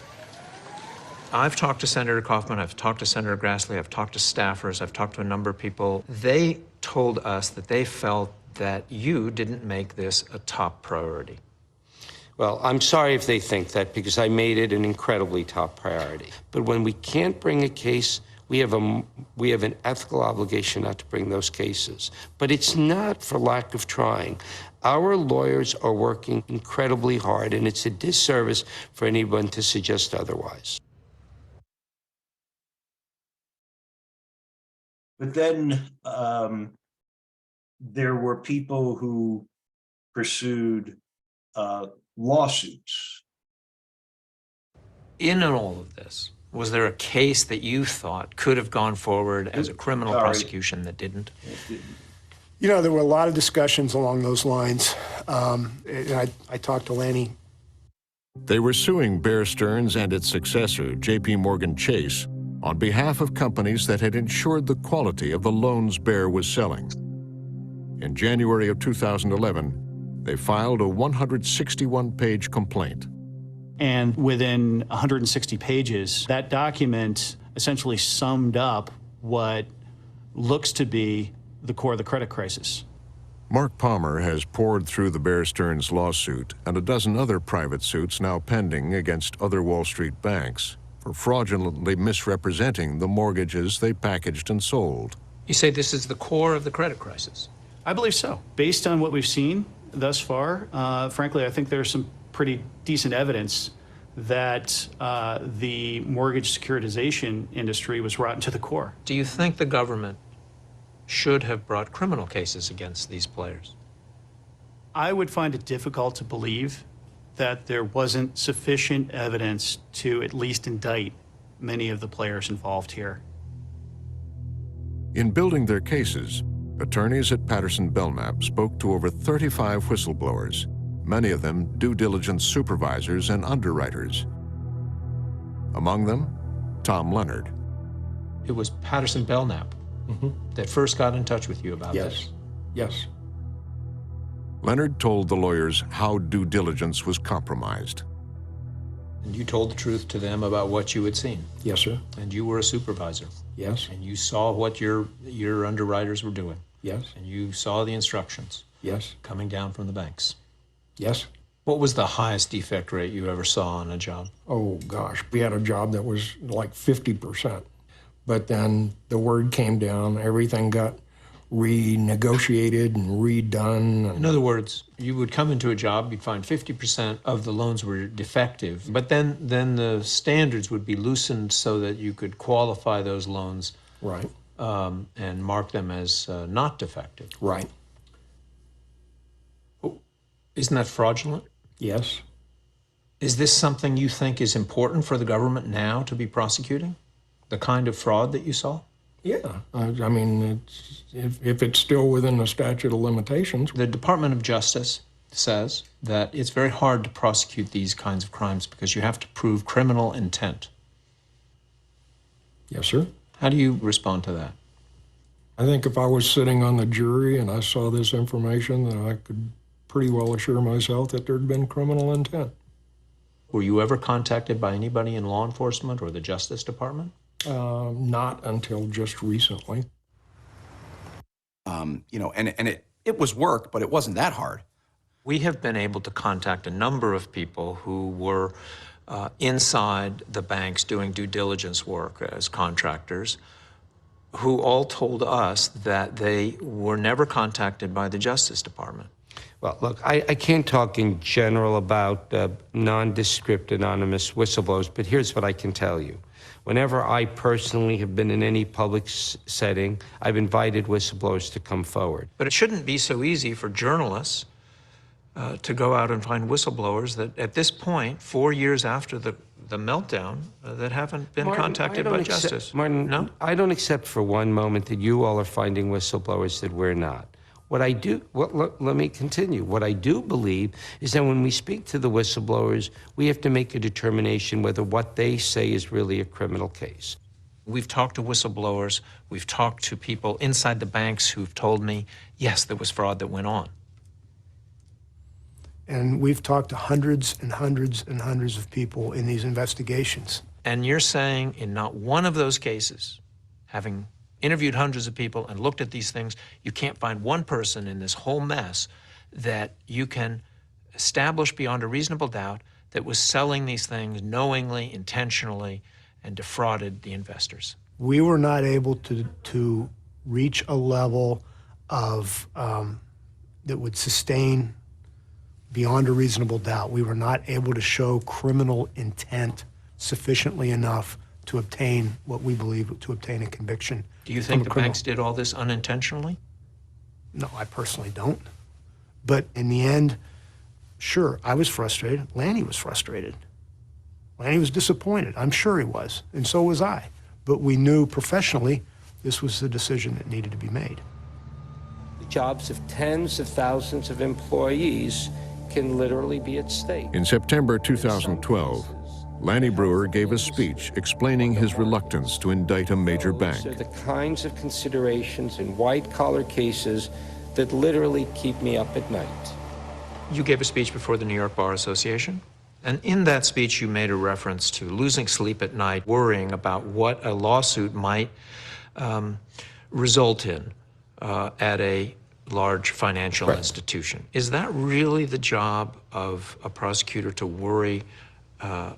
Speaker 16: I've talked to Senator Kaufman, I've talked to Senator Grassley, I've talked to staffers, I've talked to a number of people. They told us that they felt that you didn't make this a top priority.
Speaker 17: Well, I'm sorry if they think that because I made it an incredibly top priority. But when we can't bring a case, we have an ethical obligation not to bring those cases. But it's not for lack of trying. Our lawyers are working incredibly hard, and it's a disservice for anyone to suggest otherwise.
Speaker 15: But then there were people who pursued lawsuits.
Speaker 16: In all of this, was there a case that you thought could have gone forward as a criminal prosecution that didn't?
Speaker 7: You know, there were a lot of discussions along those lines. And I talked to Lanny.
Speaker 4: They were suing Bear Stearns and its successor, J.P. Morgan Chase, on behalf of companies that had ensured the quality of the loans Bear was selling. In January of 2011, they filed a 161-page complaint.
Speaker 10: And within 160 pages, that document essentially summed up what looks to be the core of the credit crisis.
Speaker 4: Mark Palmer has poured through the Bear Stearns lawsuit and a dozen other private suits now pending against other Wall Street banks for fraudulently misrepresenting the mortgages they packaged and sold.
Speaker 16: You say this is the core of the credit crisis?
Speaker 10: I believe so. Based on what we've seen thus far, frankly, I think there's some pretty decent evidence that the mortgage securitization industry was rotten to the core.
Speaker 16: Do you think the government should have brought criminal cases against these players?
Speaker 10: I would find it difficult to believe that there wasn't sufficient evidence to at least indict many of the players involved here.
Speaker 4: In building their cases, attorneys at Patterson-Belknap spoke to over 35 whistleblowers, many of them due diligence supervisors and underwriters. Among them, Tom Leonard.
Speaker 16: It was Patterson-Belknap that first got in touch with you about this.
Speaker 7: Yes.
Speaker 4: Leonard told the lawyers how due diligence was compromised.
Speaker 16: And you told the truth to them about what you had seen.
Speaker 7: Yes, sir.
Speaker 16: And you were a supervisor.
Speaker 7: Yes.
Speaker 16: And you saw what your underwriters were doing.
Speaker 7: Yes.
Speaker 16: And you saw the instructions.
Speaker 7: Yes.
Speaker 16: Coming down from the banks.
Speaker 7: Yes.
Speaker 16: What was the highest defect rate you ever saw on a job?
Speaker 7: Oh, gosh. We had a job that was like 50%. But then the word came down, everything got
Speaker 2: renegotiated and redone.
Speaker 16: In other words, you would come into a job, you'd find 50% of the loans were defective, but then the standards would be loosened so that you could qualify those loans,
Speaker 2: right,
Speaker 16: and mark them as not defective.
Speaker 2: Right.
Speaker 16: Isn't that fraudulent?
Speaker 2: Yes.
Speaker 16: Is this something you think is important for the government now to be prosecuting? The kind of fraud that you saw?
Speaker 2: Yeah, I mean, if it's still within the statute of limitations.
Speaker 16: The Department of Justice says that it's very hard to prosecute these kinds of crimes because you have to prove criminal intent.
Speaker 2: Yes, sir.
Speaker 16: How do you respond to that?
Speaker 2: I think if I was sitting on the jury and I saw this information, then I could pretty well assure myself that there'd been criminal intent.
Speaker 16: Were you ever contacted by anybody in law enforcement or the Justice Department?
Speaker 2: Not until just recently.
Speaker 8: You know, and it was work, but it wasn't that hard.
Speaker 16: We have been able to contact a number of people who were inside the banks doing due diligence work as contractors, who all told us that they were never contacted by the Justice Department.
Speaker 17: Well, look, I can't talk in general about nondescript anonymous whistleblowers, but here's what I can tell you. Whenever I personally have been in any public setting, I've invited whistleblowers to come forward.
Speaker 16: But it shouldn't be so easy for journalists to go out and find whistleblowers that at this point, 4 years after the meltdown, that haven't been contacted by justice.
Speaker 17: Martin,
Speaker 16: no?
Speaker 17: I don't accept for one moment that you all are finding whistleblowers that we're not. What I do, let me continue. What I do believe is that when we speak to the whistleblowers, we have to make a determination whether what they say is really a criminal case.
Speaker 16: We've talked to whistleblowers, we've talked to people inside the banks who've told me, yes, there was fraud that went on.
Speaker 7: And we've talked to hundreds and hundreds and hundreds of people in these investigations.
Speaker 16: And you're saying in not one of those cases, having interviewed hundreds of people and looked at these things, you can't find one person in this whole mess that you can establish beyond a reasonable doubt that was selling these things knowingly, intentionally, and defrauded the investors.
Speaker 7: We were not able to reach a level of that would sustain beyond a reasonable doubt. We were not able to show criminal intent sufficiently enough to obtain what we believe to obtain a conviction.
Speaker 16: Do you think the banks did all this unintentionally?
Speaker 7: No, I personally don't. But in the end, sure, I was frustrated. Lanny was frustrated. Lanny was disappointed. I'm sure he was, and so was I. But we knew professionally this was the decision that needed to be made.
Speaker 17: The jobs of tens of thousands of employees can literally be at stake.
Speaker 4: In September 2012, Lanny Brewer gave a speech explaining his reluctance to indict a major bank.
Speaker 17: These are the kinds of considerations in white-collar cases that literally keep me up at night.
Speaker 16: You gave a speech before the New York Bar Association, and in that speech you made a reference to losing sleep at night, worrying about what a lawsuit might result in at a large financial institution. Is that really the job of a prosecutor, to worry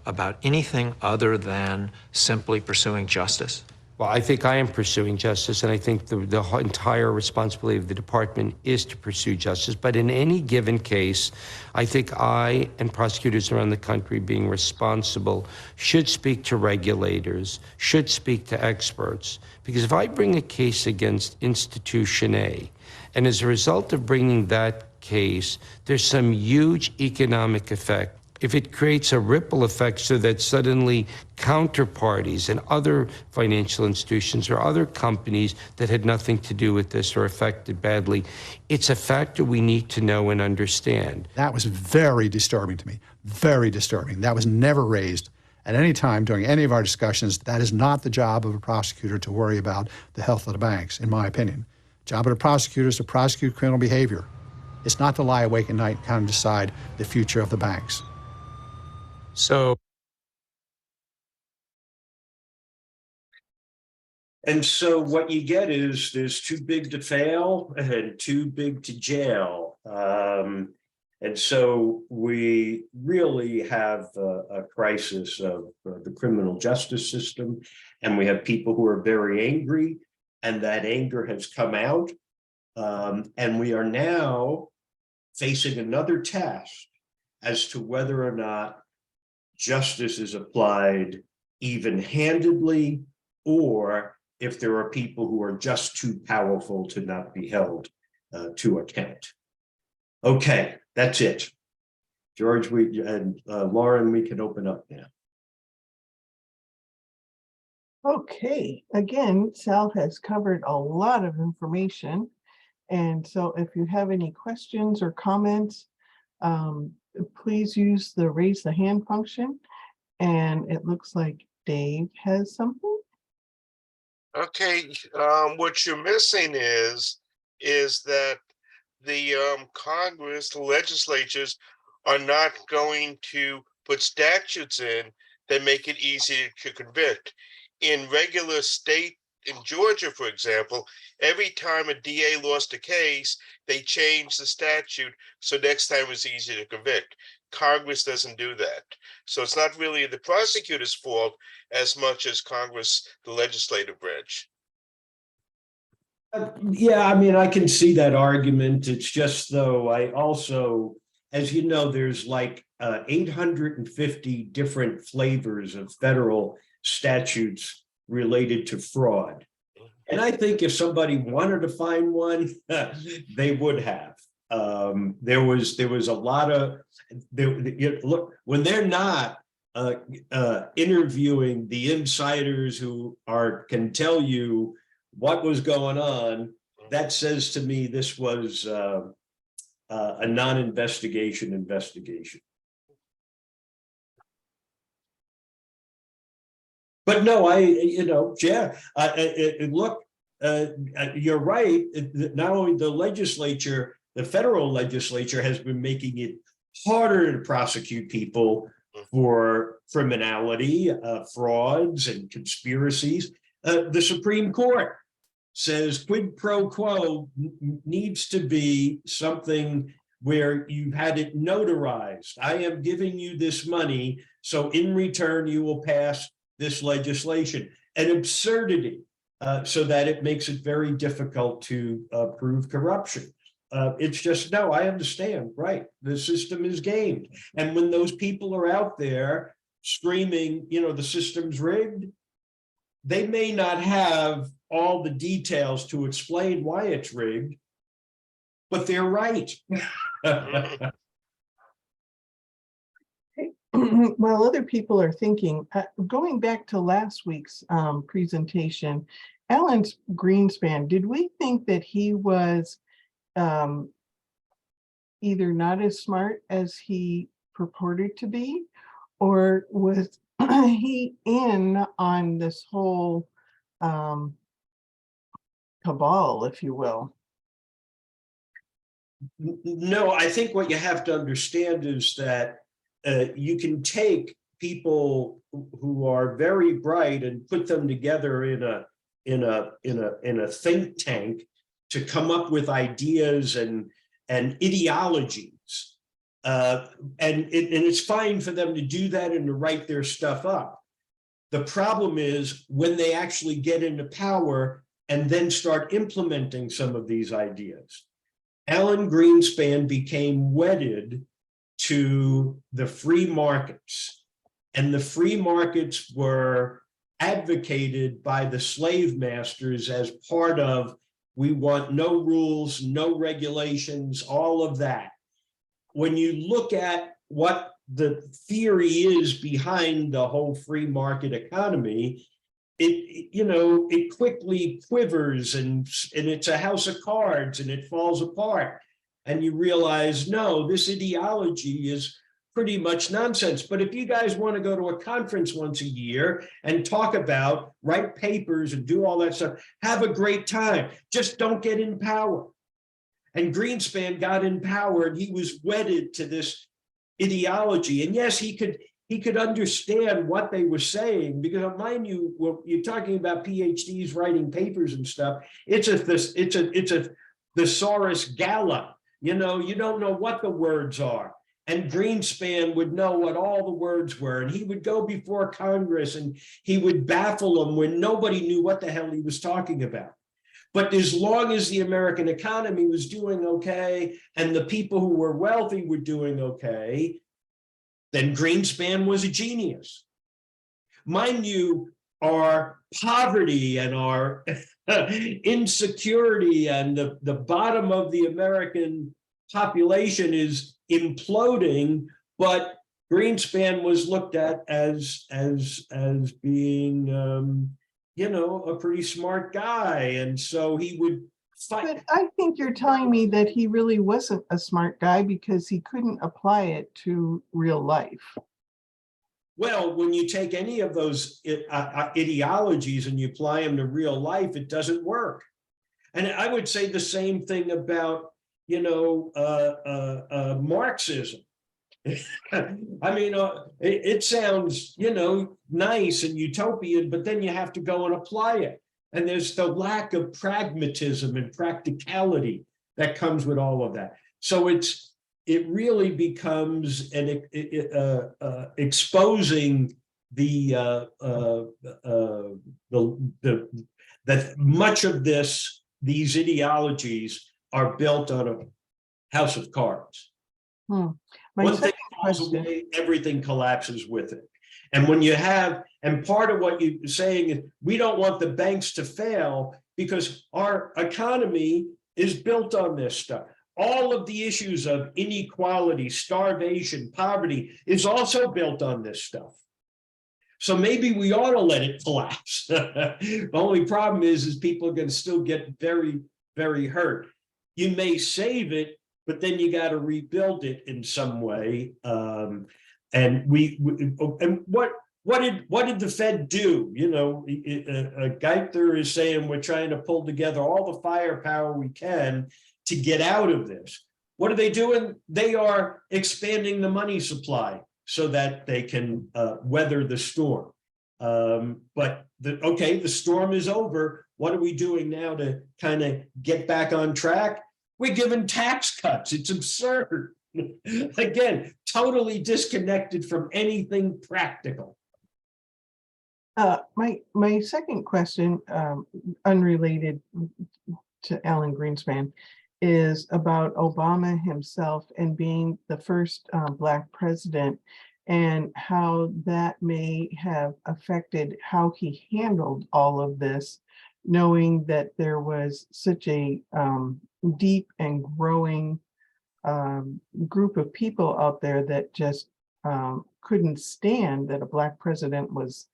Speaker 16: about anything other than simply pursuing justice?
Speaker 17: Well, I think I am pursuing justice, and I think the entire responsibility of the department is to pursue justice. But in any given case, I think I and prosecutors around the country being responsible should speak to regulators, should speak to experts. Because if I bring a case against institution A, and as a result of bringing that case, there's some huge economic effect. If it creates a ripple effect so that suddenly counterparties and other financial institutions or other companies that had nothing to do with this are affected badly, it's a factor we need to know and understand.
Speaker 23: That was very disturbing to me, very disturbing. That was never raised at any time during any of our discussions. That is not the job of a prosecutor to worry about the health of the banks, in my opinion. The job of a prosecutor is to prosecute criminal behavior. It's not to lie awake at night and kind of decide the future of the banks.
Speaker 15: And so what you get is there's too big to fail and too big to jail. And so we really have a crisis of the criminal justice system, and we have people who are very angry, and that anger has come out And we are now facing another test as to whether or not justice is applied even-handedly, or if there are people who are just too powerful to not be held to account. Okay, that's it. George, and Lauren, we can open up now.
Speaker 27: Okay, again, Sal has covered a lot of information. And so if you have any questions or comments, please use the raise the hand function. And it looks like Dave has something.
Speaker 11: Okay, what you're missing is that the Congress, the legislatures are not going to put statutes in that make it easy to convict. In regular state, in Georgia, for example, every time a DA lost a case, they changed the statute so next time it's easy to convict. Congress doesn't do that. So it's not really the prosecutor's fault as much as Congress, the legislative branch.
Speaker 15: Yeah, I mean, I can see that argument. It's just, though, I also, as you know, there's like 850 different flavors of federal statutes related to fraud. And I think if somebody wanted to find one, they would have. There was a lot of, look, when they're not interviewing the insiders who can tell you what was going on, that says to me this was a non-investigation investigation. But no, yeah, look, you're right. Not only the legislature, the federal legislature has been making it harder to prosecute people for criminality, frauds, and conspiracies. The Supreme Court says quid pro quo needs to be something where you've had it notarized. I am giving you this money, so in return you will pass this legislation. An absurdity, so that it makes it very difficult to prove corruption. It's just, no, I understand, right? The system is gamed. And when those people are out there screaming, the system's rigged, they may not have all the details to explain why it's rigged, but they're right.
Speaker 27: While other people are thinking, going back to last week's presentation, Alan Greenspan, did we think that he was either not as smart as he purported to be, or was he in on this whole cabal, if you will?
Speaker 15: No, I think what you have to understand is that you can take people who are very bright and put them together in a think tank to come up with ideas and ideologies, and it's fine for them to do that and to write their stuff up. The problem is when they actually get into power and then start implementing some of these ideas. Alan Greenspan became wedded to the free markets, and the free markets were advocated by the slave masters as part of, we want no rules, no regulations, all of that. When you look at what the theory is behind the whole free market economy, it quickly quivers and it's a house of cards and it falls apart. And you realize, no, this ideology is pretty much nonsense. But if you guys want to go to a conference once a year and talk about, write papers and do all that stuff, have a great time. Just don't get in power. And Greenspan got in power and he was wedded to this ideology. And yes, he could understand what they were saying, because mind you, well, you're talking about PhDs writing papers and stuff. It's a thesaurus gala. You don't know what the words are. And Greenspan would know what all the words were. And he would go before Congress and he would baffle them when nobody knew what the hell he was talking about. But as long as the American economy was doing okay and the people who were wealthy were doing okay, then Greenspan was a genius. Mind you, our poverty and our insecurity and the bottom of the American population is imploding, but Greenspan was looked at as being a pretty smart guy, and so he would fight.
Speaker 27: But I think you're telling me that he really wasn't a smart guy because he couldn't apply it to real life.
Speaker 15: Well, when you take any of those ideologies and you apply them to real life, it doesn't work. And I would say the same thing about, Marxism. I mean, it sounds, nice and utopian, but then you have to go and apply it. And there's the lack of pragmatism and practicality that comes with all of that. So it really becomes an exposing that much of these ideologies are built on a house of cards. One thing falls away, everything collapses with it. And when you have, and part of what you're saying is we don't want the banks to fail because our economy is built on this stuff. All of the issues of inequality, starvation, poverty is also built on this stuff. So maybe we ought to let it collapse. The only problem is people are going to still get very, very hurt. You may save it, but then you got to rebuild it in some way. And what did the Fed do? Geithner is saying we're trying to pull together all the firepower we can to get out of this. What are they doing? They are expanding the money supply so that they can weather the storm. But the storm is over. What are we doing now to kind of get back on track? We're giving tax cuts. It's absurd. Again, totally disconnected from anything practical.
Speaker 27: My second question, unrelated to Alan Greenspan, is about Obama himself and being the first Black president and how that may have affected how he handled all of this, knowing that there was such a deep and growing group of people out there that just couldn't stand that a Black president was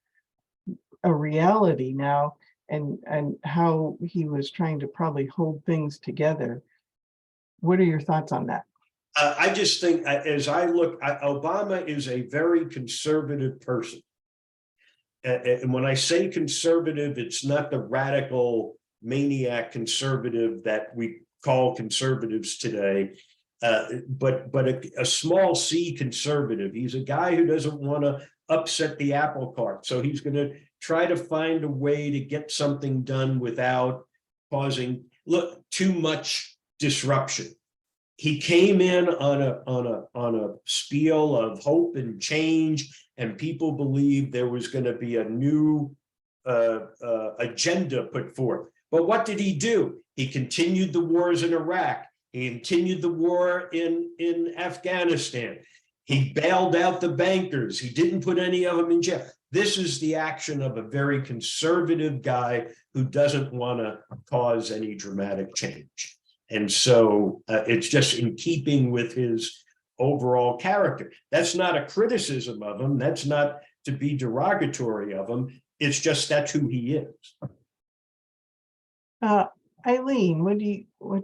Speaker 27: a reality now, and how he was trying to probably hold things together. What are your thoughts on that?
Speaker 15: I just think, as I look, Obama is a very conservative person. And when I say conservative, it's not the radical maniac conservative that we call conservatives today, but a small c conservative. He's a guy who doesn't want to upset the apple cart. So he's going to try to find a way to get something done without causing too much disruption. He came in on a spiel of hope and change, and people believed there was going to be a new agenda put forth. But what did he do? He continued the wars in Iraq. He continued the war in Afghanistan. He bailed out the bankers. He didn't put any of them in jail. This is the action of a very conservative guy who doesn't want to cause any dramatic change. And so it's just in keeping with his overall character. That's not a criticism of him. That's not to be derogatory of him. It's just that's who he is.
Speaker 27: Eileen, what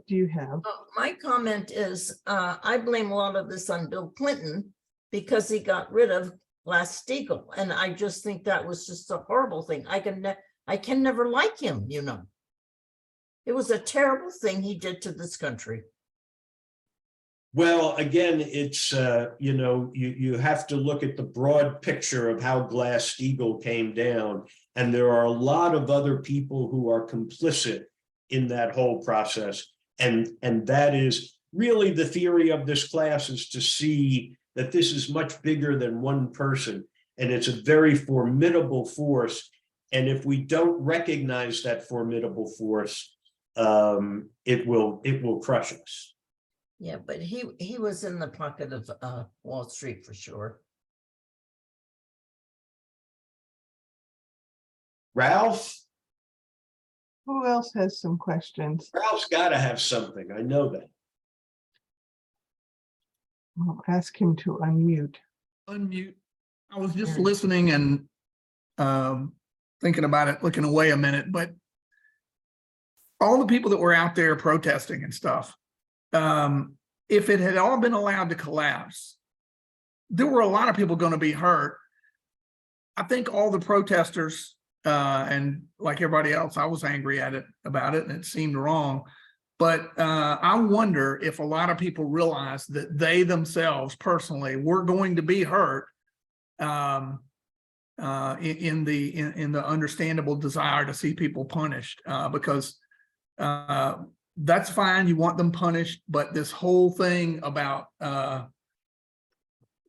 Speaker 27: do you have?
Speaker 12: My comment is I blame a lot of this on Bill Clinton because he got rid of Glass-Steagall, and I just think that was just a horrible thing. I can never like him, It was a terrible thing he did to this country.
Speaker 15: Well, again, it's, you have to look at the broad picture of how Glass-Steagall came down. And there are a lot of other people who are complicit in that whole process. And that is really the theory of this class, is to see that this is much bigger than one person. And it's a very formidable force. And if we don't recognize that formidable force, it will crush us.
Speaker 12: Yeah, but he was in the pocket of Wall Street for sure.
Speaker 15: Ralph?
Speaker 27: Who else has some questions?
Speaker 15: Ralph's got to have something. I know that.
Speaker 27: I'll ask him to unmute.
Speaker 13: Unmute. I was just listening and thinking about it, looking away a minute, but all the people that were out there protesting and stuff, if it had all been allowed to collapse, there were a lot of people going to be hurt. I think all the protesters, and like everybody else, I was angry about it, and it seemed wrong. But I wonder if a lot of people realized that they themselves personally were going to be hurt in the understandable desire to see people punished, because that's fine. You want them punished, but this whole thing about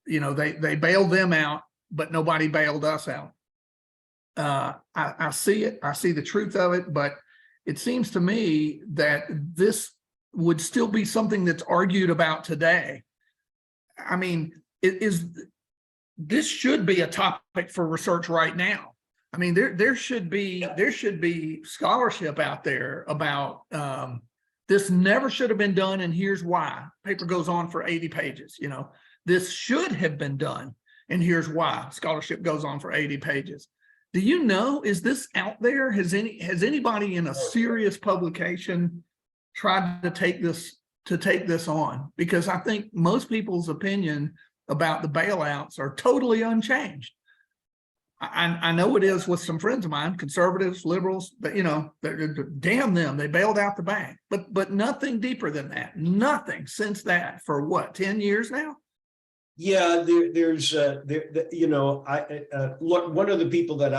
Speaker 13: they bailed them out, but nobody bailed us out. I see it. I see the truth of it, but it seems to me that this would still be something that's argued about today. I mean, this should be a topic for research right now. I mean, there should be scholarship out there about this never should have been done, and here's why. Paper goes on for 80 pages. This should have been done, and here's why. Scholarship goes on for 80 pages. Do you know, is this out there? Has anybody in a serious publication tried to take this on? Because I think most people's opinion about the bailouts are totally unchanged. I know it is with some friends of mine, conservatives, liberals, but damn them, they bailed out the bank. But nothing deeper than that. Nothing since that for what, 10 years now?
Speaker 15: Yeah, there's one of the people that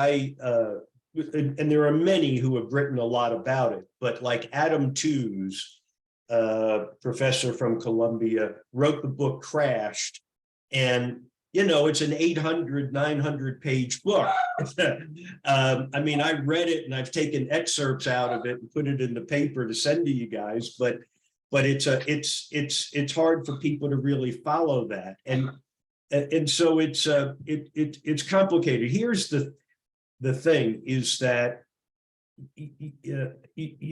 Speaker 15: and there are many who have written a lot about it, but like Adam Tooze, professor from Columbia, wrote the book Crashed, and it's an 800, 900 page book. I mean, I read it and I've taken excerpts out of it and put it in the paper to send to you guys, but it's hard for people to really follow that, and so it's complicated. Here's the thing is that in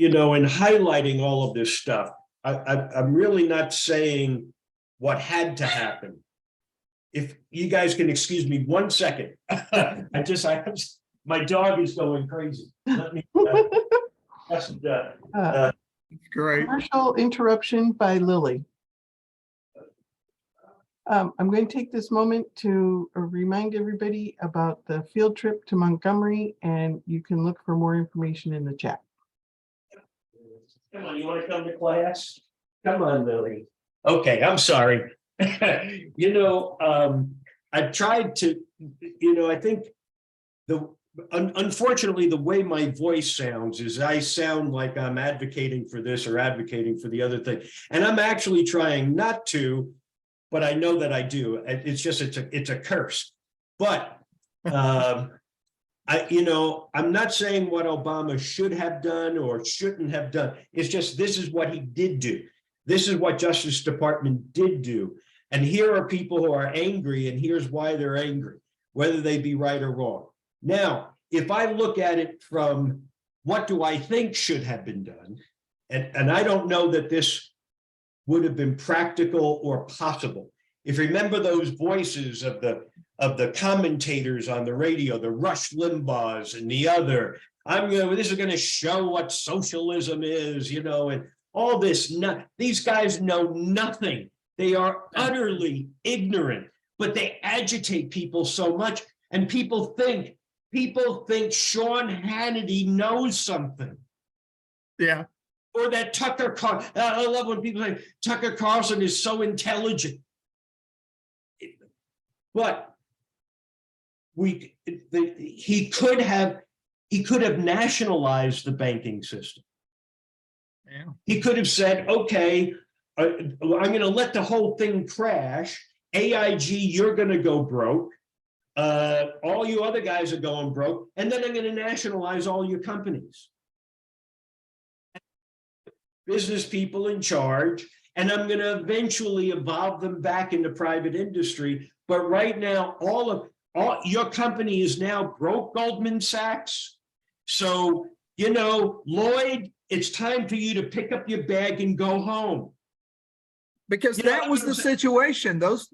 Speaker 15: highlighting all of this stuff, I'm really not saying what had to happen. If you guys can excuse me 1 second, my dog is going crazy. Let me.
Speaker 27: Great. Commercial interruption by Lily. I'm going to take this moment to remind everybody about the field trip to Montgomery, and you can look for more information in the chat.
Speaker 15: Come on, you want to come to class? Come on, Lily. Okay, I'm sorry. I've tried to, I think unfortunately, the way my voice sounds is I sound like I'm advocating for this or advocating for the other thing. And I'm actually trying not to, but I know that I do. It's just, it's a curse. But, I'm not saying what Obama should have done or shouldn't have done. It's just, this is what he did do. This is what Justice Department did do. And here are people who are angry, and here's why they're angry, whether they be right or wrong. Now, if I look at it from what do I think should have been done, and I don't know that this would have been practical or possible. If you remember those voices of the commentators on the radio, the Rush Limbaughs and the other, this is going to show what socialism is, and all this. These guys know nothing. They are utterly ignorant, but they agitate people so much, and people think Sean Hannity knows something.
Speaker 13: Yeah.
Speaker 15: Or that Tucker Carlson. I love when people say Tucker Carlson is so intelligent. But he could have nationalized the banking system.
Speaker 13: Yeah.
Speaker 15: He could have said, okay, I'm going to let the whole thing crash. AIG, you're going to go broke. All you other guys are going broke. And then I'm going to nationalize all your companies. business people in charge, and I'm going to eventually evolve them back into private industry. But right now, all your company is now broke, Goldman Sachs. So, you know, Lloyd, it's time for you to pick up your bag and go home.
Speaker 13: Because that was the situation. Those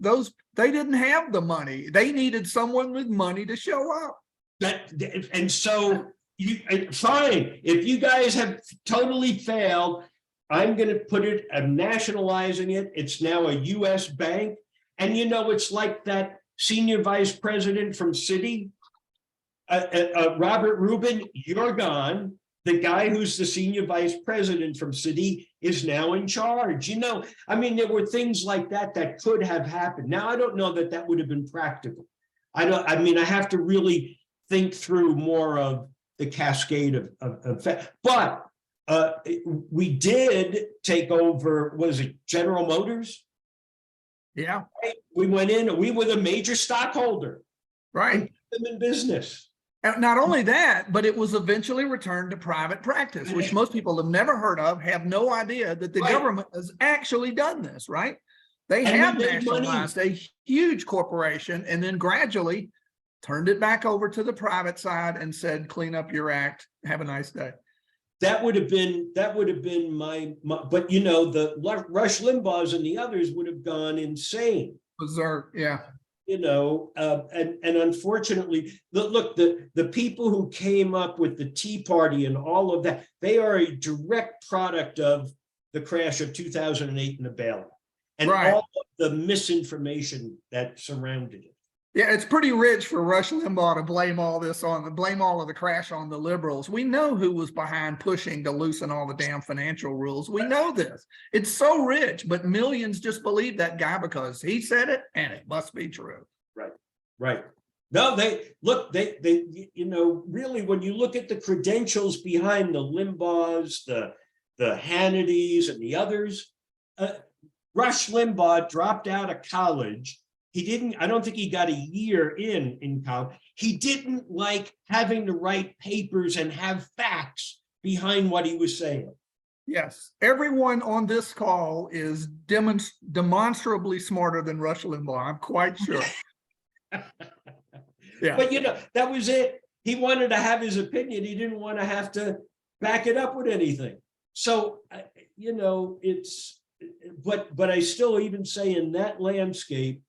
Speaker 13: they didn't have the money. They needed someone with money to show up.
Speaker 15: And so fine. If you guys have totally failed, I'm going to put it, I'm nationalizing it. It's now a U.S. bank. And you know, it's like that senior vice president from Citi, Robert Rubin, you're gone. The guy who's the senior vice president from Citi is now in charge. You know, I mean, there were things like that that could have happened. Now, I don't know that that would have been practical. I mean, I have to really think through more of the cascade of but we did take over, was it General Motors?
Speaker 13: Yeah.
Speaker 15: Right? We went in, we were the major stockholder.
Speaker 13: Right.
Speaker 15: And kept them in business.
Speaker 13: And not only that, but it was eventually returned to private practice, which most people have never heard of, have no idea that the government has actually done this, right? They have nationalized a huge corporation and then gradually turned it back over to the private side and said, clean up your act. Have a nice day.
Speaker 15: That would have been my but you know, the Rush Limbaughs and the others would have gone insane.
Speaker 13: Berserk, yeah.
Speaker 15: You know, and unfortunately, look, the people who came up with the Tea Party and all of that, they are a direct product of the crash of 2008 in the bailout and all of the misinformation that surrounded it.
Speaker 13: Yeah, it's pretty rich for Rush Limbaugh to blame all of the crash on the liberals. We know who was behind pushing to loosen all the damn financial rules. We know this. It's so rich, but millions just believe that guy because he said it and it must be true.
Speaker 15: Right. No, they you know, really, when you look at the credentials behind the Limbaughs, the Hannitys and the others, Rush Limbaugh dropped out of college. I don't think he got a year in college. He didn't like having to write papers and have facts behind what he was saying.
Speaker 13: Yes, everyone on this call is demonstrably smarter than Rush Limbaugh. I'm quite sure. Yeah.
Speaker 15: But you know, that was it. He wanted to have his opinion. He didn't want to have to back it up with anything. So, you know, but I still even say in that landscape,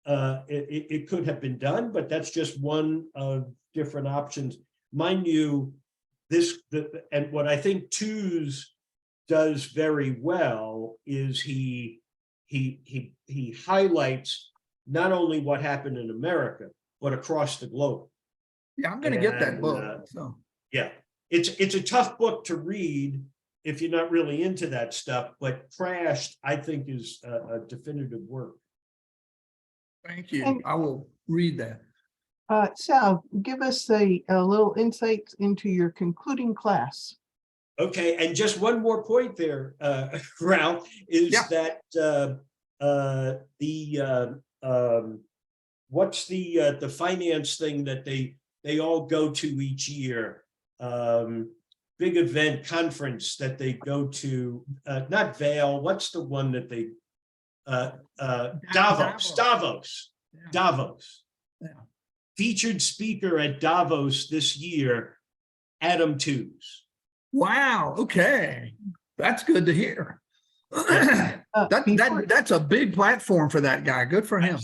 Speaker 15: it could have been done, but that's just one of different options. Mind you, and what I think Tooze does very well is he highlights not only what happened in America, but across the globe.
Speaker 13: Yeah, I'm going to get that book. So
Speaker 15: yeah, it's a tough book to read if you're not really into that stuff, but Crashed, I think, is a definitive work.
Speaker 13: Thank you. I will read that.
Speaker 27: Sal, give us a little insight into your concluding class.
Speaker 15: Okay, and just one more point there, Ralph, is that what's the finance thing that they all go to each year? Big event conference that they go to, not Vail, what's the one that they Davos. Yeah. Featured speaker at Davos this year, Adam Tooze.
Speaker 13: Wow. Okay, that's good to hear. That's a big platform for that guy. Good for him.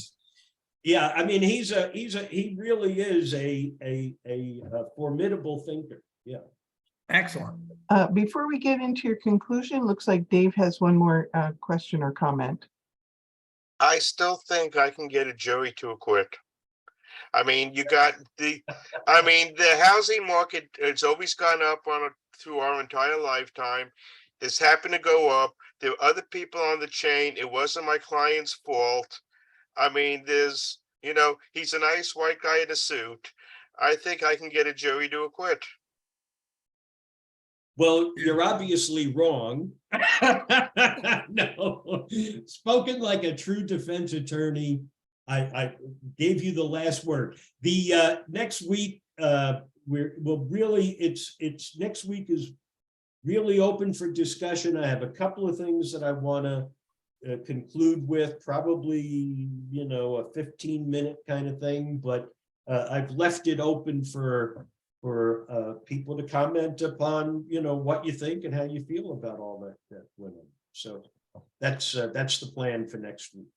Speaker 15: Yeah, I mean, he really is a formidable thinker. Yeah.
Speaker 13: Excellent.
Speaker 27: Before we get into your conclusion, looks like Dave has one more question or comment.
Speaker 11: I still think I can get a jury to acquit. I mean, the housing market has always gone up through our entire lifetime. This happened to go up. There were other people on the chain. It wasn't my client's fault. I mean, he's a nice white guy in a suit. I think I can get a jury to acquit.
Speaker 15: Well, you're obviously wrong. No, spoken like a true defense attorney. I gave you the last word. The next week, next week is really open for discussion. I have a couple of things that I want to conclude with, probably, you know, a 15-minute kind of thing, but I've left it open for people to comment upon, you know, what you think and how you feel about all that went on. So that's the plan for next week.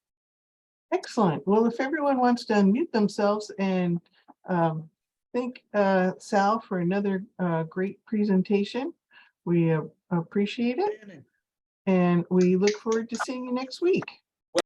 Speaker 27: Excellent. Well, if everyone wants to unmute themselves and thank Sal for another great presentation. We appreciate it. And we look forward to seeing you next week.